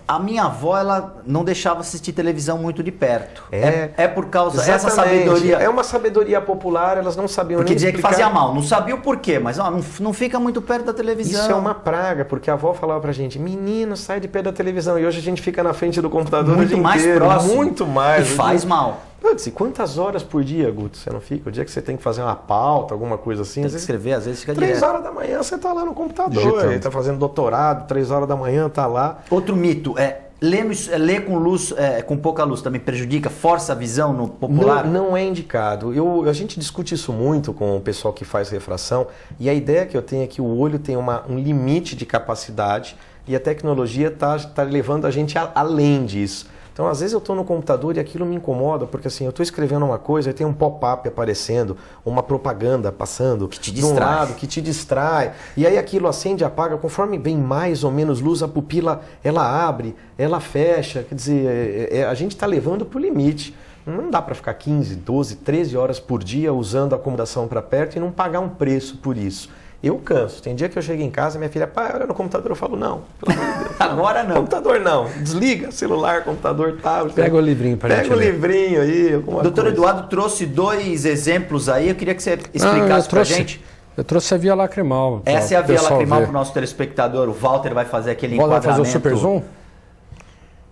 A minha avó, ela não deixava assistir televisão muito de perto. É por causa dessa sabedoria. É uma sabedoria popular, elas não sabiam porque nem dizia explicar. que fazia mal, não sabia o porquê, mas não fica muito perto da televisão. Isso é uma praga, porque a avó falava pra gente, menino, sai de perto da televisão. E hoje a gente fica na frente do computador muito o dia mais inteiro, próximo. muito mais. E faz mal. Putz, e quantas horas por dia, Guto, você não fica? O dia que você tem que fazer uma pauta, alguma coisa assim... Tem que escrever, às vezes fica 3 horas da manhã você tá lá no computador, ele tá fazendo doutorado, 3 horas da manhã tá lá. Outro mito ler com luz, com pouca luz também prejudica, força a visão no popular? Não é indicado. A gente discute isso muito com o pessoal que faz refração, e a ideia que eu tenho é que o olho tem um limite de capacidade e a tecnologia está levando a gente além disso. Então, às vezes eu estou no computador e aquilo me incomoda, porque assim, eu estou escrevendo uma coisa e tem um pop-up aparecendo, uma propaganda passando de um lado, que te distrai. E aí aquilo acende e apaga, conforme vem mais ou menos luz, a pupila, ela abre, ela fecha. Quer dizer, a gente está levando para o limite. Não dá para ficar 15, 12, 13 horas por dia usando a acomodação para perto e não pagar um preço por isso. Eu canso. Tem dia que eu chego em casa e minha filha, pai, olha no computador, eu falo, não. Pelo amor de Deus, agora não. Computador não. Desliga celular, computador, tablet. Pega o livrinho para gente ler. Pega o livrinho aí. Doutor Eduardo trouxe 2 exemplos aí, eu queria que você explicasse para a gente. Eu trouxe a via lacrimal. Essa é a via lacrimal para o nosso telespectador. O Walter vai fazer aquele enquadramento. Vai fazer o super zoom?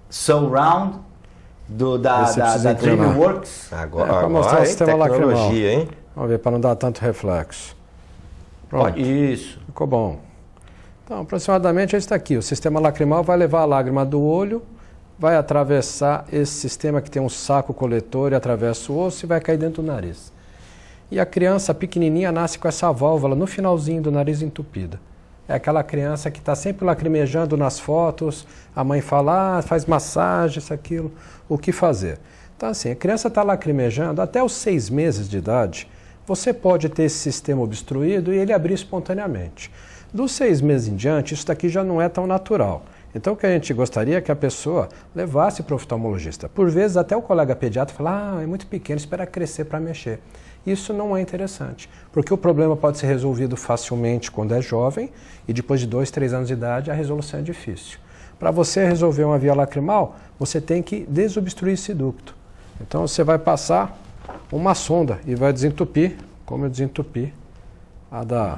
Surround da DreamWorks. Agora mostrar o sistema lacrimal, hein? Vamos ver, para não dar tanto reflexo. Pronto. Isso. Ficou bom. Então, aproximadamente é isso aqui. O sistema lacrimal vai levar a lágrima do olho, vai atravessar esse sistema que tem um saco coletor e atravessa o osso e vai cair dentro do nariz. E a criança pequenininha nasce com essa válvula no finalzinho do nariz entupida. É aquela criança que está sempre lacrimejando nas fotos, a mãe fala, faz massagem, isso, aquilo, o que fazer? Então, assim, a criança está lacrimejando até os 6 meses de idade. Você pode ter esse sistema obstruído e ele abrir espontaneamente. Dos 6 meses em diante, isso daqui já não é tão natural. Então, o que a gente gostaria é que a pessoa levasse para o oftalmologista. Por vezes, até o colega pediatra fala, é muito pequeno, espera crescer para mexer. Isso não é interessante, porque o problema pode ser resolvido facilmente quando é jovem e depois de 2, 3 anos de idade, a resolução é difícil. Para você resolver uma via lacrimal, você tem que desobstruir esse ducto. Então, você vai passar uma sonda e vai desentupir, como eu desentupi a da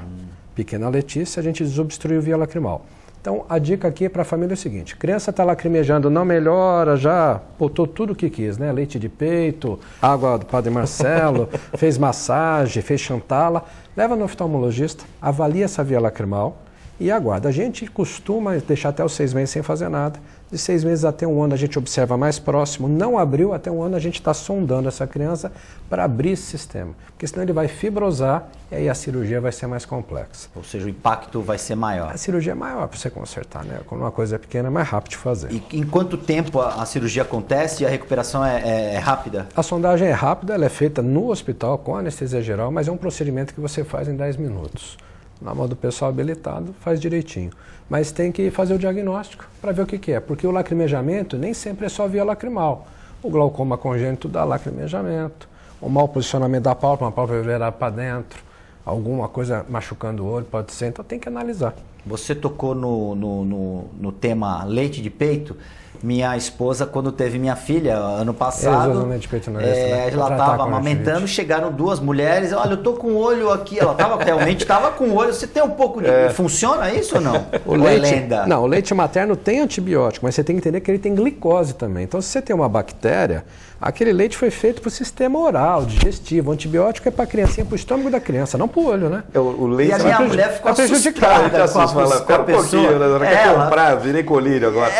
pequena Letícia, a gente desobstruiu via lacrimal. Então, a dica aqui para a família é o seguinte, criança está lacrimejando, não melhora, já botou tudo o que quis, né? Leite de peito, água do Padre Marcelo, fez massagem, fez chantala, leva no oftalmologista, avalia essa via lacrimal e aguarda. A gente costuma deixar até os 6 meses sem fazer nada. De 6 meses até 1 ano a gente observa mais próximo, não abriu, até 1 ano a gente está sondando essa criança para abrir esse sistema, porque senão ele vai fibrosar e aí a cirurgia vai ser mais complexa. Ou seja, o impacto vai ser maior. A cirurgia é maior para você consertar, né? Quando uma coisa é pequena é mais rápido de fazer. E em quanto tempo a cirurgia acontece e a recuperação é rápida? A sondagem é rápida, ela é feita no hospital com anestesia geral, mas é um procedimento que você faz em 10 minutos. Na mão do pessoal habilitado, faz direitinho. Mas tem que fazer o diagnóstico para ver o que é. Porque o lacrimejamento nem sempre é só via lacrimal. O glaucoma congênito dá lacrimejamento. O mau posicionamento da pálpebra, uma pálpebra virada para dentro. Alguma coisa machucando o olho, pode ser. Então tem que analisar. Você tocou no tema leite de peito. Minha esposa, quando teve minha filha, ano passado, ela estava amamentando, chegaram 2 mulheres, olha, eu tô com o olho aqui, ela realmente estava com o olho, você tem um pouco de... Funciona isso ou não? O leite materno tem antibiótico, mas você tem que entender que ele tem glicose também. Então, se você tem uma bactéria, aquele leite foi feito para o sistema oral, digestivo. O antibiótico é para a criancinha, para o estômago da criança, não para o olho, né? O leite e a minha mulher ficou assustada com a pessoa. Quer comprar, virei colírio agora.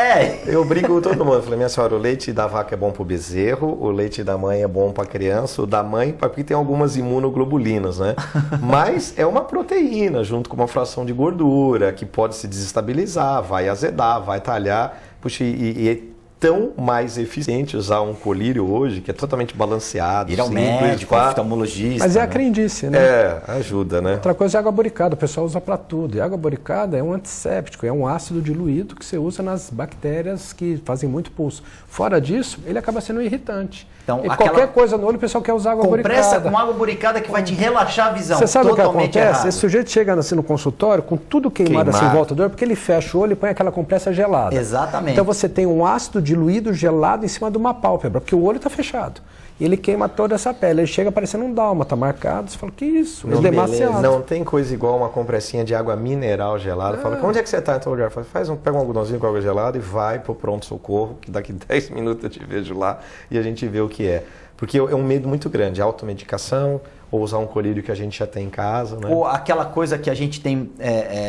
Eu brinco com todo mundo. Falei, minha senhora, o leite da vaca é bom para o bezerro, o leite da mãe é bom para a criança, o da mãe, porque tem algumas imunoglobulinas, né? Mas é uma proteína, junto com uma fração de gordura, que pode se desestabilizar, vai azedar, vai talhar. Puxa, e tão mais eficiente usar um colírio hoje, que é totalmente balanceado. Ir ao médico, oftalmologista. Mas é a crendice, né? Ajuda, né? Outra coisa é água boricada, o pessoal usa para tudo. E água boricada é um antisséptico, é um ácido diluído que você usa nas bactérias que fazem muito pulso. Fora disso, ele acaba sendo irritante. Então, e qualquer coisa no olho, o pessoal quer usar água boricada. Compressa com água boricada que vai te relaxar a visão. Você sabe o que acontece? Errado. Esse sujeito chega assim no consultório com tudo queimado assim em volta do olho, porque ele fecha o olho e põe aquela compressa gelada. Exatamente. Então você tem um ácido diluído gelado em cima de uma pálpebra, porque o olho está fechado. E ele queima toda essa pele. Ele chega parecendo um dálmata marcado. Você fala, que isso? Não, é demasiado. Não tem coisa igual uma compressinha de água mineral gelada. Fala, onde é que você está em tal lugar? Fala, pega um algodãozinho com água gelada e vai pro pronto-socorro, que daqui 10 minutos eu te vejo lá e a gente vê o que é. Porque é um medo muito grande, automedicação, ou usar um colírio que a gente já tem em casa. Né? Ou aquela coisa que a gente tem,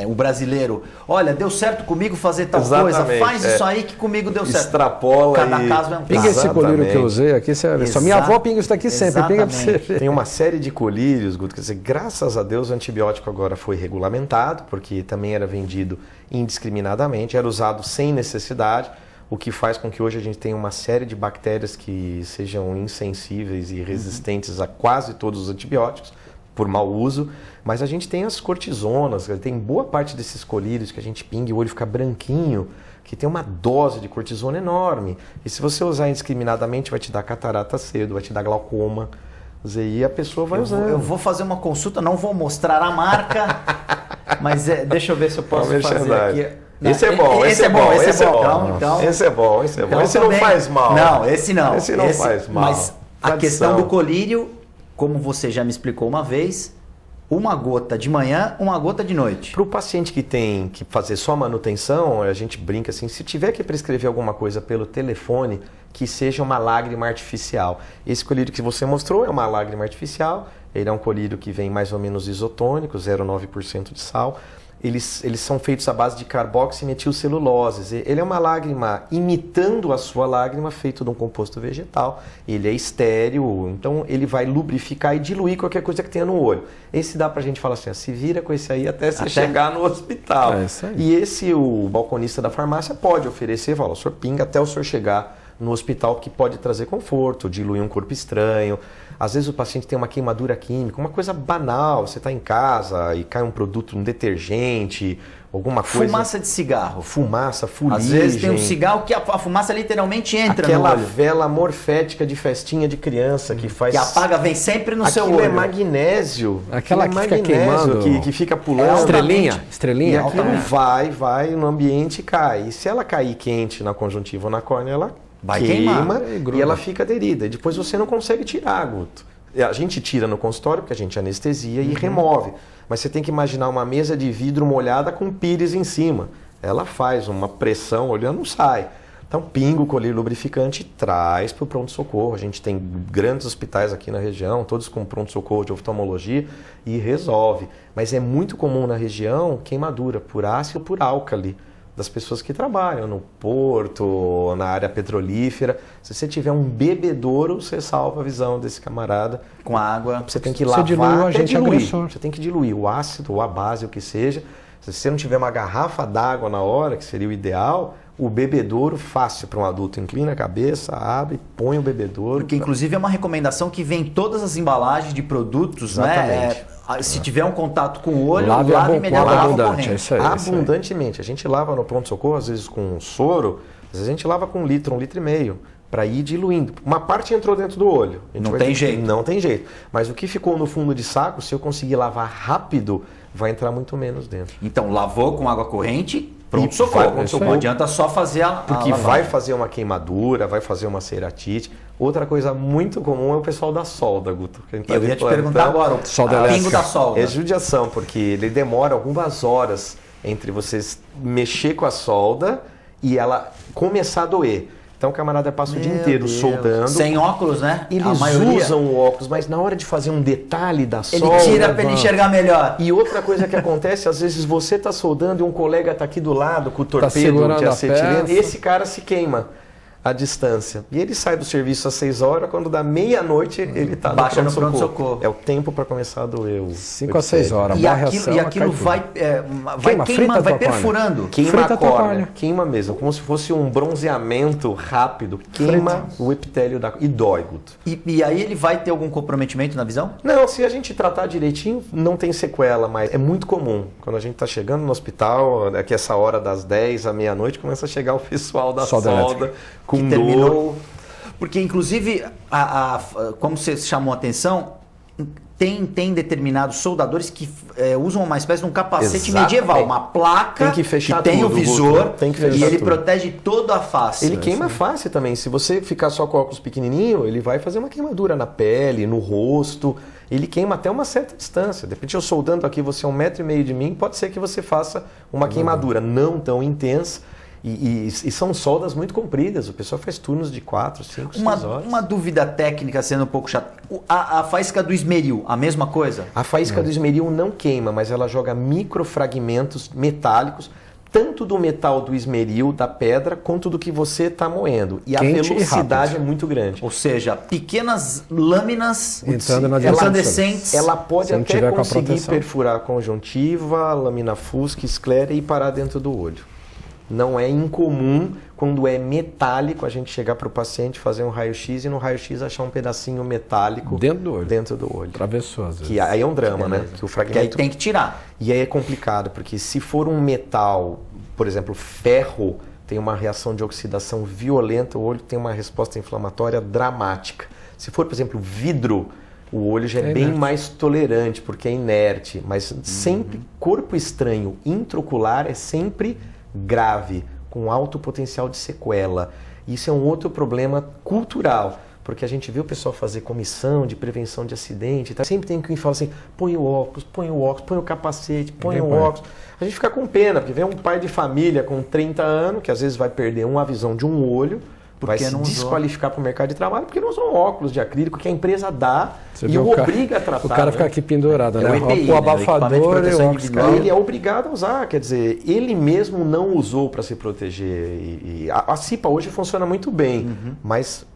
o brasileiro, olha, deu certo comigo fazer tal Exatamente, coisa, faz isso aí que comigo deu certo. Extrapola Cada e... caso é um Pinga caso. esse colírio que eu usei aqui, só minha avó pinga isso daqui sempre, pinga pra você ver. Tem uma série de colírios, Guto, quer dizer, graças a Deus o antibiótico agora foi regulamentado, porque também era vendido indiscriminadamente, era usado sem necessidade, o que faz com que hoje a gente tenha uma série de bactérias que sejam insensíveis e resistentes a quase todos os antibióticos, por mau uso, mas a gente tem as cortisonas, tem boa parte desses colírios que a gente pinga e o olho fica branquinho, que tem uma dose de cortisona enorme. E se você usar indiscriminadamente, vai te dar catarata cedo, vai te dar glaucoma, e a pessoa vai usando. Eu vou fazer uma consulta, não vou mostrar a marca, mas deixa eu ver se eu posso fazer aqui. Esse é bom, esse é bom, esse é bom. Então, esse é bom, esse é bom. Então, esse não faz mal. Não, esse não. Esse não faz mal. Mas a questão do colírio, como você já me explicou uma vez, uma gota de manhã, uma gota de noite. Para o paciente que tem que fazer só manutenção, a gente brinca assim, se tiver que prescrever alguma coisa pelo telefone, que seja uma lágrima artificial. Esse colírio que você mostrou é uma lágrima artificial, ele é um colírio que vem mais ou menos isotônico, 0,9% de sal. Eles são feitos à base de carboximetilceluloses. Ele é uma lágrima imitando a sua lágrima, feito de um composto vegetal. Ele é estéril, então ele vai lubrificar e diluir qualquer coisa que tenha no olho. Esse dá pra gente falar assim, se vira com esse aí até você chegar no hospital. É isso aí. E esse, o balconista da farmácia pode oferecer, fala, o senhor pinga até o senhor chegar no hospital, que pode trazer conforto, diluir um corpo estranho. Às vezes o paciente tem uma queimadura química, uma coisa banal, você está em casa e cai um produto, um detergente, alguma coisa... Fumaça de cigarro. Fumaça, fuligem. Às vezes tem um cigarro que a fumaça literalmente entra no olho. Aquela vela morfética de festinha de criança que faz... Que apaga, vem sempre no seu olho. Aquilo é magnésio. Aquela que fica magnésio, queimando. que fica pulando. Estrelinha. E aquilo vai no ambiente e cai. E se ela cair quente na conjuntiva ou na córnea, ela... Vai queima queimar. E ela fica aderida. E depois você não consegue tirar, Guto. A gente tira no consultório, porque a gente anestesia e remove. Mas você tem que imaginar uma mesa de vidro molhada com pires em cima. Ela faz uma pressão, olhando, não sai. Então pinga o colírio lubrificante e traz para o pronto-socorro. A gente tem grandes hospitais aqui na região, todos com pronto-socorro de oftalmologia, e resolve. Mas é muito comum na região queimadura por ácido ou por álcali, das pessoas que trabalham no porto, na área petrolífera. Se você tiver um bebedouro, você salva a visão desse camarada. Com água. Você tem que lavar, dilui o agente agressor. Você tem que diluir o ácido ou a base, o que seja. Se você não tiver uma garrafa d'água na hora, que seria o ideal, o bebedouro fácil para um adulto. Inclina a cabeça, abre, põe o bebedouro. Porque inclusive é uma recomendação que vem em todas as embalagens de produtos, exatamente. Né? Se tiver um contato com o olho, lave imediatamente. É isso aí, abundantemente. A gente lava no pronto-socorro, às vezes com soro, às vezes a gente lava com 1 litro, 1,5 litro, para ir diluindo. Uma parte entrou dentro do olho. Não tem jeito. Não tem jeito. Mas o que ficou no fundo de saco, se eu conseguir lavar rápido, vai entrar muito menos dentro. Então, lavou com água corrente, pronto-socorro. Não adianta só fazer porque vai fazer uma queimadura, vai fazer uma ceratite. Outra coisa muito comum é o pessoal da solda, Guto. Eu ia te perguntar agora, o pingo da solda. É judiação, porque ele demora algumas horas entre vocês mexer com a solda e ela começar a doer. Então o camarada passa o dia inteiro soldando. Sem óculos, né? Eles usam o óculos, mas na hora de fazer um detalhe da solda... Ele tira para ele enxergar melhor. E outra coisa que acontece, às vezes você está soldando e um colega está aqui do lado com o torpedo de acetileno, e esse cara se queima à distância. E ele sai do serviço às 6 horas, quando dá meia-noite ele está no pronto-socorro. É o tempo para começar a doer. 5 a 6 horas. E aquilo vai queimando, vai perfurando. Queima a córnea. Queima mesmo, como se fosse um bronzeamento rápido. Queima o epitélio e dói, Guto. E aí ele vai ter algum comprometimento na visão? Não, se a gente tratar direitinho, não tem sequela, mas é muito comum. Quando a gente está chegando no hospital, aqui essa hora das 10 à meia-noite, começa a chegar o pessoal da solda. Com terminou. Porque, inclusive, como você chamou a atenção, tem determinados soldadores que usam uma espécie de um capacete Exatamente. medieval, uma placa tem que fechar tem tudo, o visor tem que fechar e ele tudo. protege toda a face. Ele queima a face também. Se você ficar só com óculos pequenininho, ele vai fazer uma queimadura na pele, no rosto. Ele queima até uma certa distância. De repente eu soldando aqui, você é 1,5 metro de mim, pode ser que você faça uma queimadura não tão intensa. E são soldas muito compridas, o pessoal faz turnos de 4, 5, 6 horas. Uma dúvida técnica, sendo um pouco chata. A faísca do esmeril, a mesma coisa? A faísca do esmeril não queima, mas ela joga microfragmentos metálicos, tanto do metal do esmeril, da pedra, quanto do que você está moendo. E Quente a velocidade e é muito grande. Ou seja, pequenas lâminas Entrando na incandescentes. Ela pode Se não até tiver com a conseguir proteção. perfurar a conjuntiva, lâmina fusca, esclera e parar dentro do olho. Não é incomum, quando é metálico, a gente chegar para o paciente, fazer um raio-x e no raio-x achar um pedacinho metálico Dentro do olho. Travessou, às vezes. Que aí é um drama, né? Que o Que aí fragmento... tem que tirar. E aí é complicado, porque se for um metal, por exemplo, ferro, tem uma reação de oxidação violenta, o olho tem uma resposta inflamatória dramática. Se for, por exemplo, vidro, o olho já é bem inerte. mais tolerante, porque é inerte. Mas sempre, corpo estranho intraocular é sempre grave, com alto potencial de sequela. Isso é um outro problema cultural, porque a gente vê o pessoal fazer comissão de prevenção de acidente, tá? Sempre tem quem fala assim, põe o óculos, põe o capacete, põe o óculos. A gente fica com pena, porque vem um pai de família com 30 anos, que às vezes vai perder uma visão de um olho, vai se desqualificar para o mercado de trabalho, porque não usam óculos de acrílico que a empresa dá e o obriga a tratar. O cara fica aqui pendurado, né? o EPI, o abafador equipamento de proteção e o óculos. individual. Ele é obrigado a usar, quer dizer, ele mesmo não usou para se proteger. A CIPA hoje funciona muito bem, mas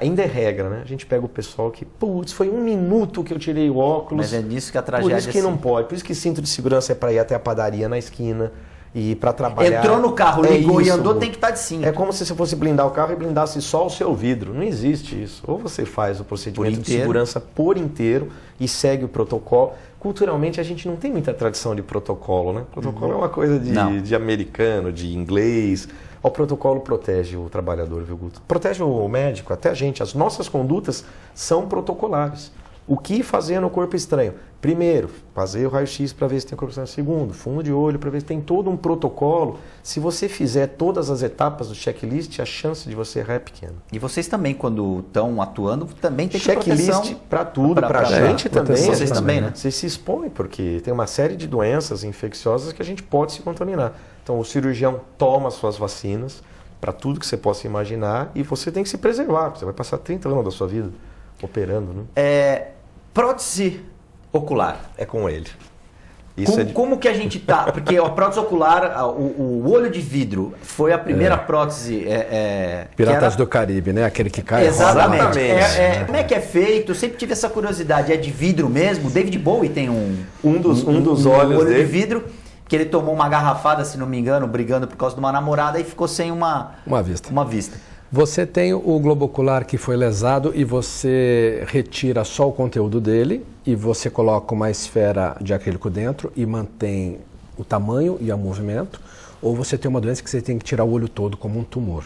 ainda é regra, né? A gente pega o pessoal que, putz, foi 1 minuto que eu tirei o óculos. Mas é nisso que a tragédia... Por isso que não pode, por isso que cinto de segurança é para ir até a padaria na esquina e para trabalhar. Entrou no carro, ligou e andou, tem que estar de cinto. É como se você fosse blindar o carro e blindasse só o seu vidro. Não existe isso. Ou você faz o procedimento de segurança por inteiro e segue o protocolo. Culturalmente, a gente não tem muita tradição de protocolo, né? Protocolo é uma coisa de americano, de inglês. O protocolo protege o trabalhador, viu, Guto? Protege o médico, até a gente. As nossas condutas são protocolares. O que fazer no corpo estranho? Primeiro, fazer o raio-x para ver se tem corpo estranho. Segundo, fundo de olho para ver se tem todo um protocolo. Se você fizer todas as etapas do checklist, a chance de você errar é pequena. E vocês também, quando estão atuando, também tem que ter checklist proteção. Para tudo, para a gente também. Vocês também, né? Você se expõe, porque tem uma série de doenças infecciosas que a gente pode se contaminar. Então, o cirurgião toma suas vacinas para tudo que você possa imaginar e você tem que se preservar, porque você vai passar 30 anos da sua vida operando, né? Prótese ocular. É com ele. Como que a gente tá? Porque a prótese ocular, o olho de vidro, foi a primeira prótese. Piratas do Caribe, né? Aquele que cai. Exatamente. Como é que é feito? Eu sempre tive essa curiosidade. É de vidro mesmo? David Bowie tem um dos olhos olho dele. de vidro. Que ele tomou uma garrafada, se não me engano, brigando por causa de uma namorada e ficou sem uma vista. Você tem o globo ocular que foi lesado e você retira só o conteúdo dele e você coloca uma esfera de acrílico dentro e mantém o tamanho e o movimento, ou você tem uma doença que você tem que tirar o olho todo como um tumor.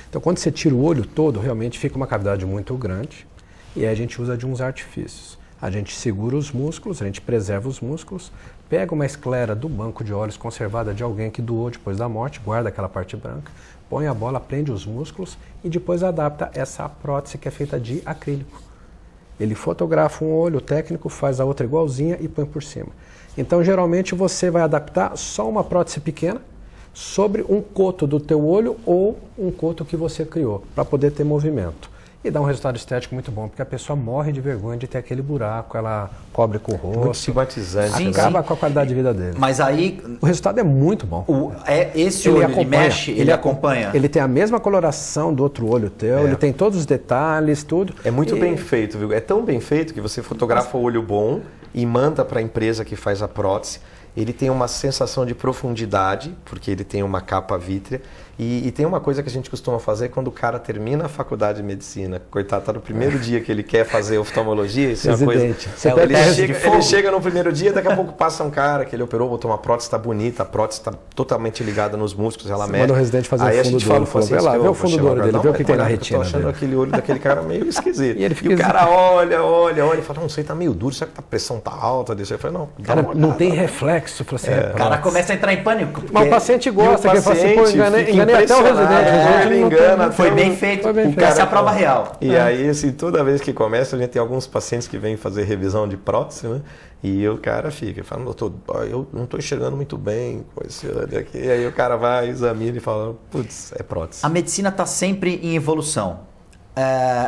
Então, quando você tira o olho todo, realmente fica uma cavidade muito grande e aí a gente usa de uns artifícios. A gente segura os músculos, a gente preserva os músculos, pega uma esclera do banco de olhos conservada de alguém que doou depois da morte, guarda aquela parte branca, põe a bola, prende os músculos e depois adapta essa prótese que é feita de acrílico. Ele fotografa um olho, o técnico faz a outra igualzinha e põe por cima. Então, geralmente, você vai adaptar só uma prótese pequena sobre um coto do teu olho ou um coto que você criou, para poder ter movimento. E dá um resultado estético muito bom, porque a pessoa morre de vergonha de ter aquele buraco, ela cobre com o rosto. Muito estigmatizante. Acaba com a qualidade de vida dele. Mas aí... O resultado é muito bom. Esse olho, ele mexe, ele acompanha? Ele tem a mesma coloração do outro olho teu, ele tem todos os detalhes, tudo. É muito bem feito, viu? É tão bem feito que você fotografa o olho bom e manda para a empresa que faz a prótese. Ele tem uma sensação de profundidade, porque ele tem uma capa vítrea, E tem uma coisa que a gente costuma fazer quando o cara termina a faculdade de medicina. Coitado, tá no primeiro dia que ele quer fazer oftalmologia. Isso é uma coisa. Ele chega no primeiro dia, daqui a pouco passa um cara que ele operou, botou uma prótese, tá bonita, a prótese tá totalmente ligada nos músculos, ela mexe. Manda o residente fazer aí o fundo do olho. Vai lá, vê o fundo do olho dele, vê o que tem na retina. Eu tô achando aquele olho daquele cara meio esquisito. E o cara olha e fala, não, isso aí tá meio duro, será que a pressão tá alta? Eu falei, não. Cara, não tem reflexo. O cara começa a entrar em pânico. Mas o paciente gosta, que ele fala assim, pô, enganei até o residente. Engana, foi bem feito. Essa é a prova real. E aí, assim, toda vez que começa, a gente tem alguns pacientes que vêm fazer revisão de prótese, né? E o cara fica, fala, doutor, eu não estou enxergando muito bem com esse olho aqui. E aí o cara vai, examina e fala, putz, é prótese. A medicina está sempre em evolução.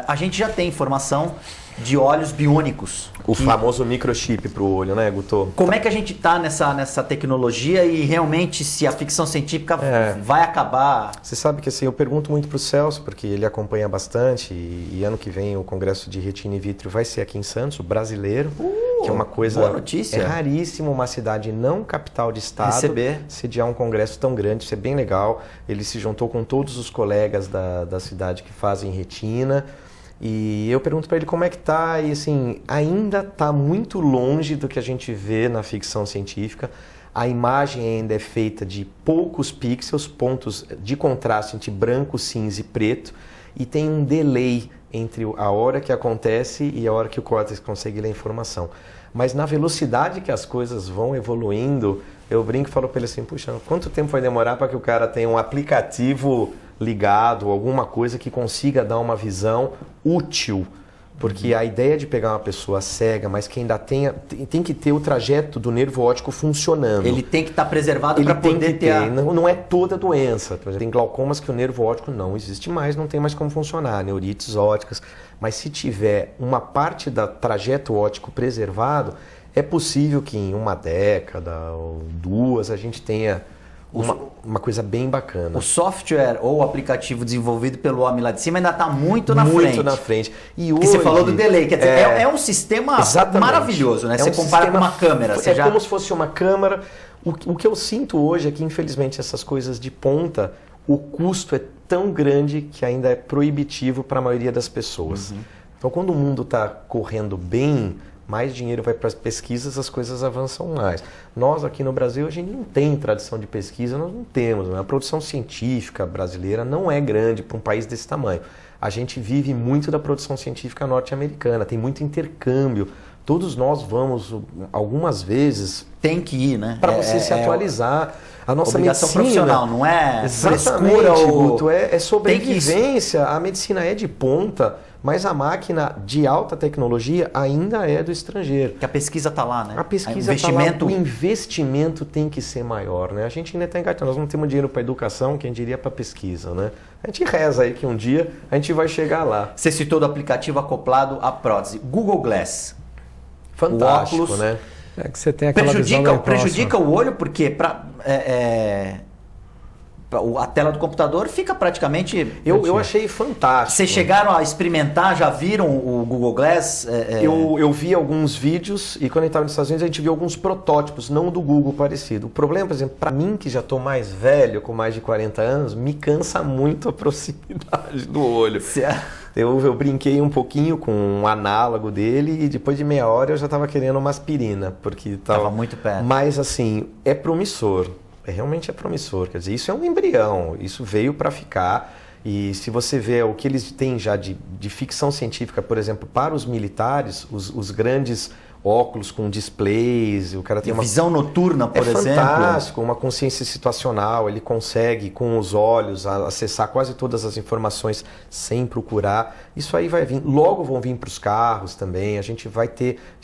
A gente já tem informação de olhos biônicos. O famoso microchip para o olho, né, Guto? Como é que a gente está nessa tecnologia e realmente se a ficção científica vai acabar? Você sabe que assim, eu pergunto muito para o Celso, porque ele acompanha bastante e ano que vem o Congresso de Retina e Vítreo vai ser aqui em Santos, o brasileiro, que é uma coisa... Boa notícia. É raríssimo uma cidade não capital de estado sediar um congresso tão grande, isso é bem legal. Ele se juntou com todos os colegas da cidade que fazem retina. E eu pergunto para ele como é que tá, e assim, ainda está muito longe do que a gente vê na ficção científica. A imagem ainda é feita de poucos pixels, pontos de contraste entre branco, cinza e preto, e tem um delay entre a hora que acontece e a hora que o córtex consegue ler a informação. Mas na velocidade que as coisas vão evoluindo, eu brinco e falo para ele assim, puxa, quanto tempo vai demorar para que o cara tenha um aplicativo ligado, alguma coisa que consiga dar uma visão útil? Porque a ideia de pegar uma pessoa cega, mas que ainda tem que ter o trajeto do nervo óptico funcionando. Ele tem que estar preservado para poder ter... Não é toda doença. Por exemplo, tem glaucomas que o nervo óptico não existe mais, não tem mais como funcionar, neurites ópticas. Mas se tiver uma parte do trajeto óptico preservado, é possível que em uma década ou duas a gente tenha uma coisa bem bacana. O software ou o aplicativo desenvolvido pelo homem lá de cima ainda está muito na frente. Muito na frente. E hoje, você falou do delay, quer dizer, é um sistema maravilhoso, né? Você compara com uma câmera. Como se fosse uma câmera. O que eu sinto hoje é que, infelizmente, essas coisas de ponta, o custo é tão grande que ainda é proibitivo para a maioria das pessoas. Então, quando o mundo está correndo bem, mais dinheiro vai para as pesquisas, as coisas avançam mais. Nós aqui no Brasil, a gente não tem tradição de pesquisa, nós não temos. Né? A produção científica brasileira não é grande para um país desse tamanho. A gente vive muito da produção científica norte-americana, tem muito intercâmbio. Todos nós vamos, algumas vezes... Tem que ir, né? Para você se atualizar. A nossa obrigação medicina, profissional, não é frescura, Guto, é sobrevivência. A medicina é de ponta, mas a máquina de alta tecnologia ainda é do estrangeiro. Que a pesquisa está lá, né? A pesquisa está lá, o investimento tem que ser maior, né? A gente ainda está engatando, nós não temos dinheiro para educação, quem diria para pesquisa, né? A gente reza aí que um dia a gente vai chegar lá. Você citou do aplicativo acoplado à prótese. Google Glass. Fantástico, o óculos, né? É que você tem aquela visão prejudica o olho porque a tela do computador fica praticamente... Eu achei fantástico. Vocês chegaram a experimentar, já viram o Google Glass? Eu vi alguns vídeos e quando a gente estava nos Estados Unidos a gente viu alguns protótipos, não do Google parecido. O problema, por exemplo, para mim que já estou mais velho, com mais de 40 anos, me cansa muito a proximidade do olho. Eu brinquei um pouquinho com um análogo dele e depois de meia hora eu já estava querendo uma aspirina, porque estava muito perto. Mas assim, é promissor. Realmente é promissor, quer dizer, isso é um embrião, isso veio para ficar e se você vê o que eles têm já de ficção científica, por exemplo, para os militares, os grandes óculos com displays, o cara tem uma visão noturna, por exemplo. É fantástico, uma consciência situacional, ele consegue com os olhos acessar quase todas as informações sem procurar. Isso aí vai vir, logo vão vir para os carros também, a gente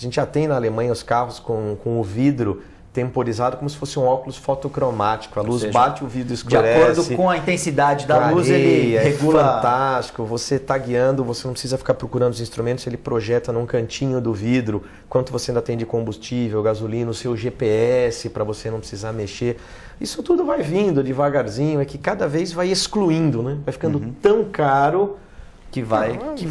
já tem na Alemanha os carros com o vidro temporizado como se fosse um óculos fotocromático. A luz bate, o vidro escurece. De acordo com a intensidade da luz, ele regula... É fantástico. Você está guiando, você não precisa ficar procurando os instrumentos, ele projeta num cantinho do vidro quanto você ainda tem de combustível, gasolina, o seu GPS, para você não precisar mexer. Isso tudo vai vindo devagarzinho, é que cada vez vai excluindo, né? Vai ficando tão caro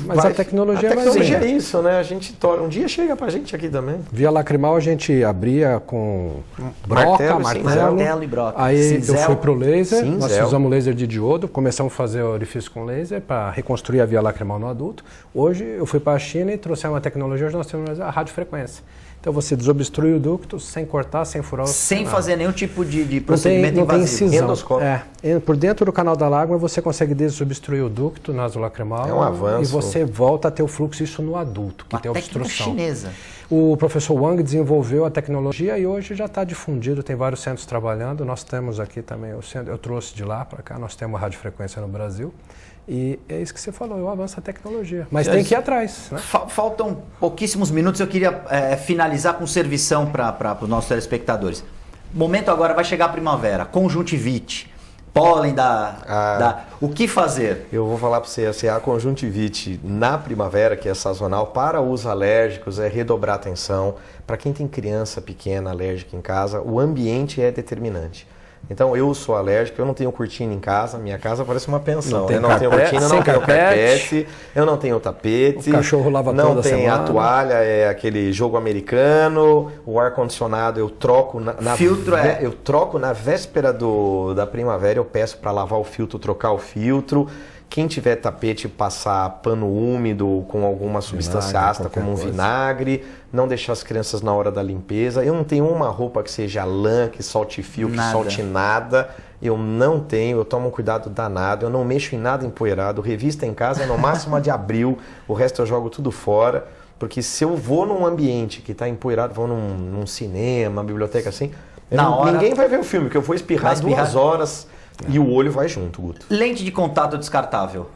Mas a tecnologia vai é isso, né? A gente um dia chega pra gente aqui também. Via lacrimal a gente abria com broca, martelo e broca. Aí Cinzel. eu fui pro laser, Cinzel. nós usamos laser de diodo, começamos a fazer orifício com laser para reconstruir a via lacrimal no adulto. Hoje eu fui para a China e trouxemos uma tecnologia, hoje nós temos a radiofrequência. Então você desobstrui o ducto sem cortar, sem furar o sem fazer nenhum tipo de procedimento não tem invasivo. incisão. Por dentro do canal da lágrima você consegue desobstruir o ducto nasolacrimal. É um avanço. E você volta a ter o fluxo, isso no adulto, que tem obstrução. Chinesa. O professor Wang desenvolveu a tecnologia e hoje já está difundido, tem vários centros trabalhando. Nós temos aqui também o centro, eu trouxe de lá para cá, nós temos a radiofrequência no Brasil. E é isso que você falou, eu avanço a tecnologia. Mas tem que ir atrás. Né? Faltam pouquíssimos minutos, eu queria finalizar com servição para os nossos telespectadores. O momento agora vai chegar a primavera, conjuntivite, pólen o que fazer? Eu vou falar para você, assim, a conjuntivite na primavera, que é sazonal, para os alérgicos é redobrar a atenção. Para quem tem criança pequena alérgica em casa, o ambiente é determinante. Então, eu sou alérgico, eu não tenho cortina em casa, minha casa parece uma pensão. Eu não tenho cortina, eu não tenho carpete, eu não tenho tapete, o cachorro lava toda não tem semana. A toalha, é aquele jogo americano, o ar-condicionado eu troco eu troco na véspera da primavera, eu peço para lavar o filtro, trocar o filtro. Quem tiver tapete, passar pano úmido com alguma substância ácida, como um vinagre, não deixar as crianças na hora da limpeza. Eu não tenho uma roupa que seja lã, que solte fio, que solte nada. Eu não tenho, eu tomo um cuidado danado, eu não mexo em nada empoeirado. Revista em casa é no máximo a de abril, o resto eu jogo tudo fora. Porque se eu vou num ambiente que está empoeirado, vou num cinema, biblioteca assim, ninguém vai ver o filme, porque eu vou espirrar 2 horas... E o olho vai junto, Guto. Lente de contato descartável.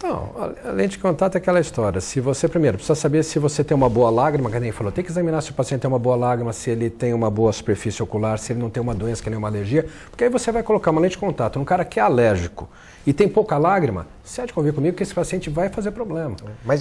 Não, a lente de contato é aquela história. Se você, primeiro, precisa saber se você tem uma boa lágrima, que nem falou, tem que examinar se o paciente tem uma boa lágrima, se ele tem uma boa superfície ocular, se ele não tem uma doença que nem uma alergia, porque aí você vai colocar uma lente de contato num cara que é alérgico e tem pouca lágrima, você há de convir comigo que esse paciente vai fazer problema.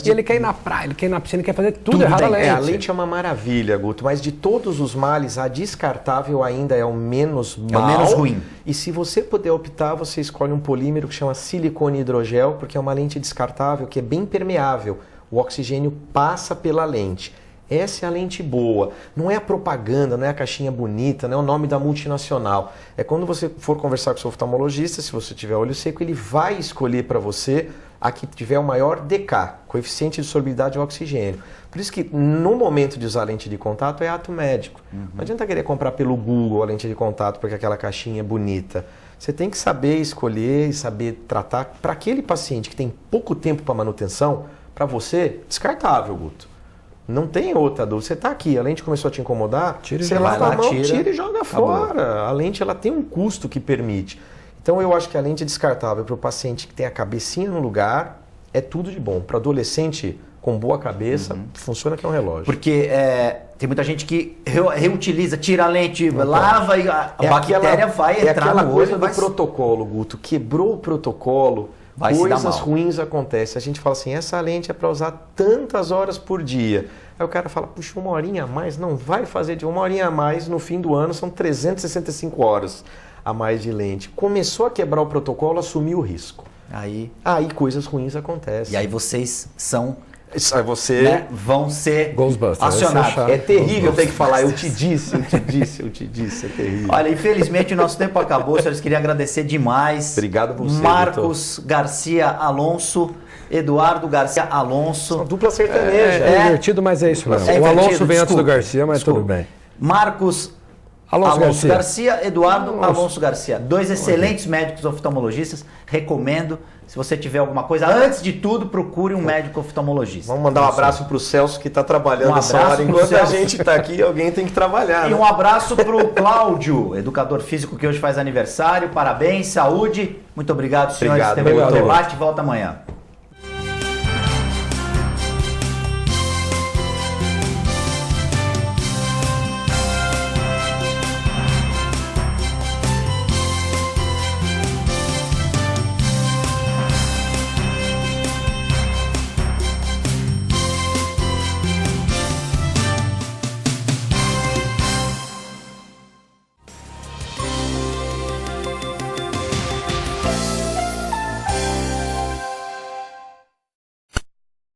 E ele quer ir na praia, ele quer ir na piscina, ele quer fazer tudo errado a lente. A lente é uma maravilha, Guto, mas de todos os males, a descartável ainda é o menos mal. É o menos ruim. E se você puder optar, você escolhe um polímero que chama silicone hidrogel, porque é uma lente descartável que é bem permeável. O oxigênio passa pela lente. Essa é a lente boa. Não é a propaganda, não é a caixinha bonita, não é o nome da multinacional. É quando você for conversar com o seu oftalmologista, se você tiver olho seco, ele vai escolher para você a que tiver o maior DK, coeficiente de solubilidade ao oxigênio. Por isso que no momento de usar a lente de contato é ato médico. Não adianta querer comprar pelo Google a lente de contato porque aquela caixinha é bonita. Você tem que saber escolher e saber tratar. Para aquele paciente que tem pouco tempo para manutenção, para você, descartável, Guto. Não tem outra dúvida. Você está aqui, a lente começou a te incomodar, você lava a mão, tira e joga fora. A lente ela tem um custo que permite. Então eu acho que a lente é descartável para o paciente que tem a cabecinha no lugar, é tudo de bom. Para adolescente com boa cabeça, funciona que é um relógio. Porque tem muita gente que reutiliza, tira a lente, lava e a bactéria vai entrar no olho. É aquela coisa do protocolo, Guto. Quebrou o protocolo, coisas ruins acontecem. A gente fala assim, essa lente é para usar tantas horas por dia. Aí o cara fala, puxa, 1 horinha a mais? Não vai fazer de 1 horinha a mais no fim do ano, são 365 horas a mais de lente. Começou a quebrar o protocolo, assumiu o risco. Aí coisas ruins acontecem. E aí vocês são... vão ser acionados. É terrível ter que falar, eu te disse, é terrível. Olha, infelizmente o nosso tempo acabou, senhores, queria agradecer demais. Obrigado você, Marcos Garcia Alonso, Eduardo Garcia Alonso. Uma dupla sertaneja. É divertido, mas é isso mesmo. O Alonso vem antes do Garcia, mas tudo bem. Marcos Alonso Garcia, Eduardo Alonso Garcia. 2 excelentes médicos oftalmologistas, recomendo. Se você tiver alguma coisa, antes de tudo, procure um médico oftalmologista. Vamos mandar um abraço para o Celso, que está trabalhando essa hora. Enquanto a gente está aqui, alguém tem que trabalhar. E um abraço para o Cláudio, educador físico que hoje faz aniversário. Parabéns, saúde. Muito obrigado, senhores. TV Com Debate volta amanhã.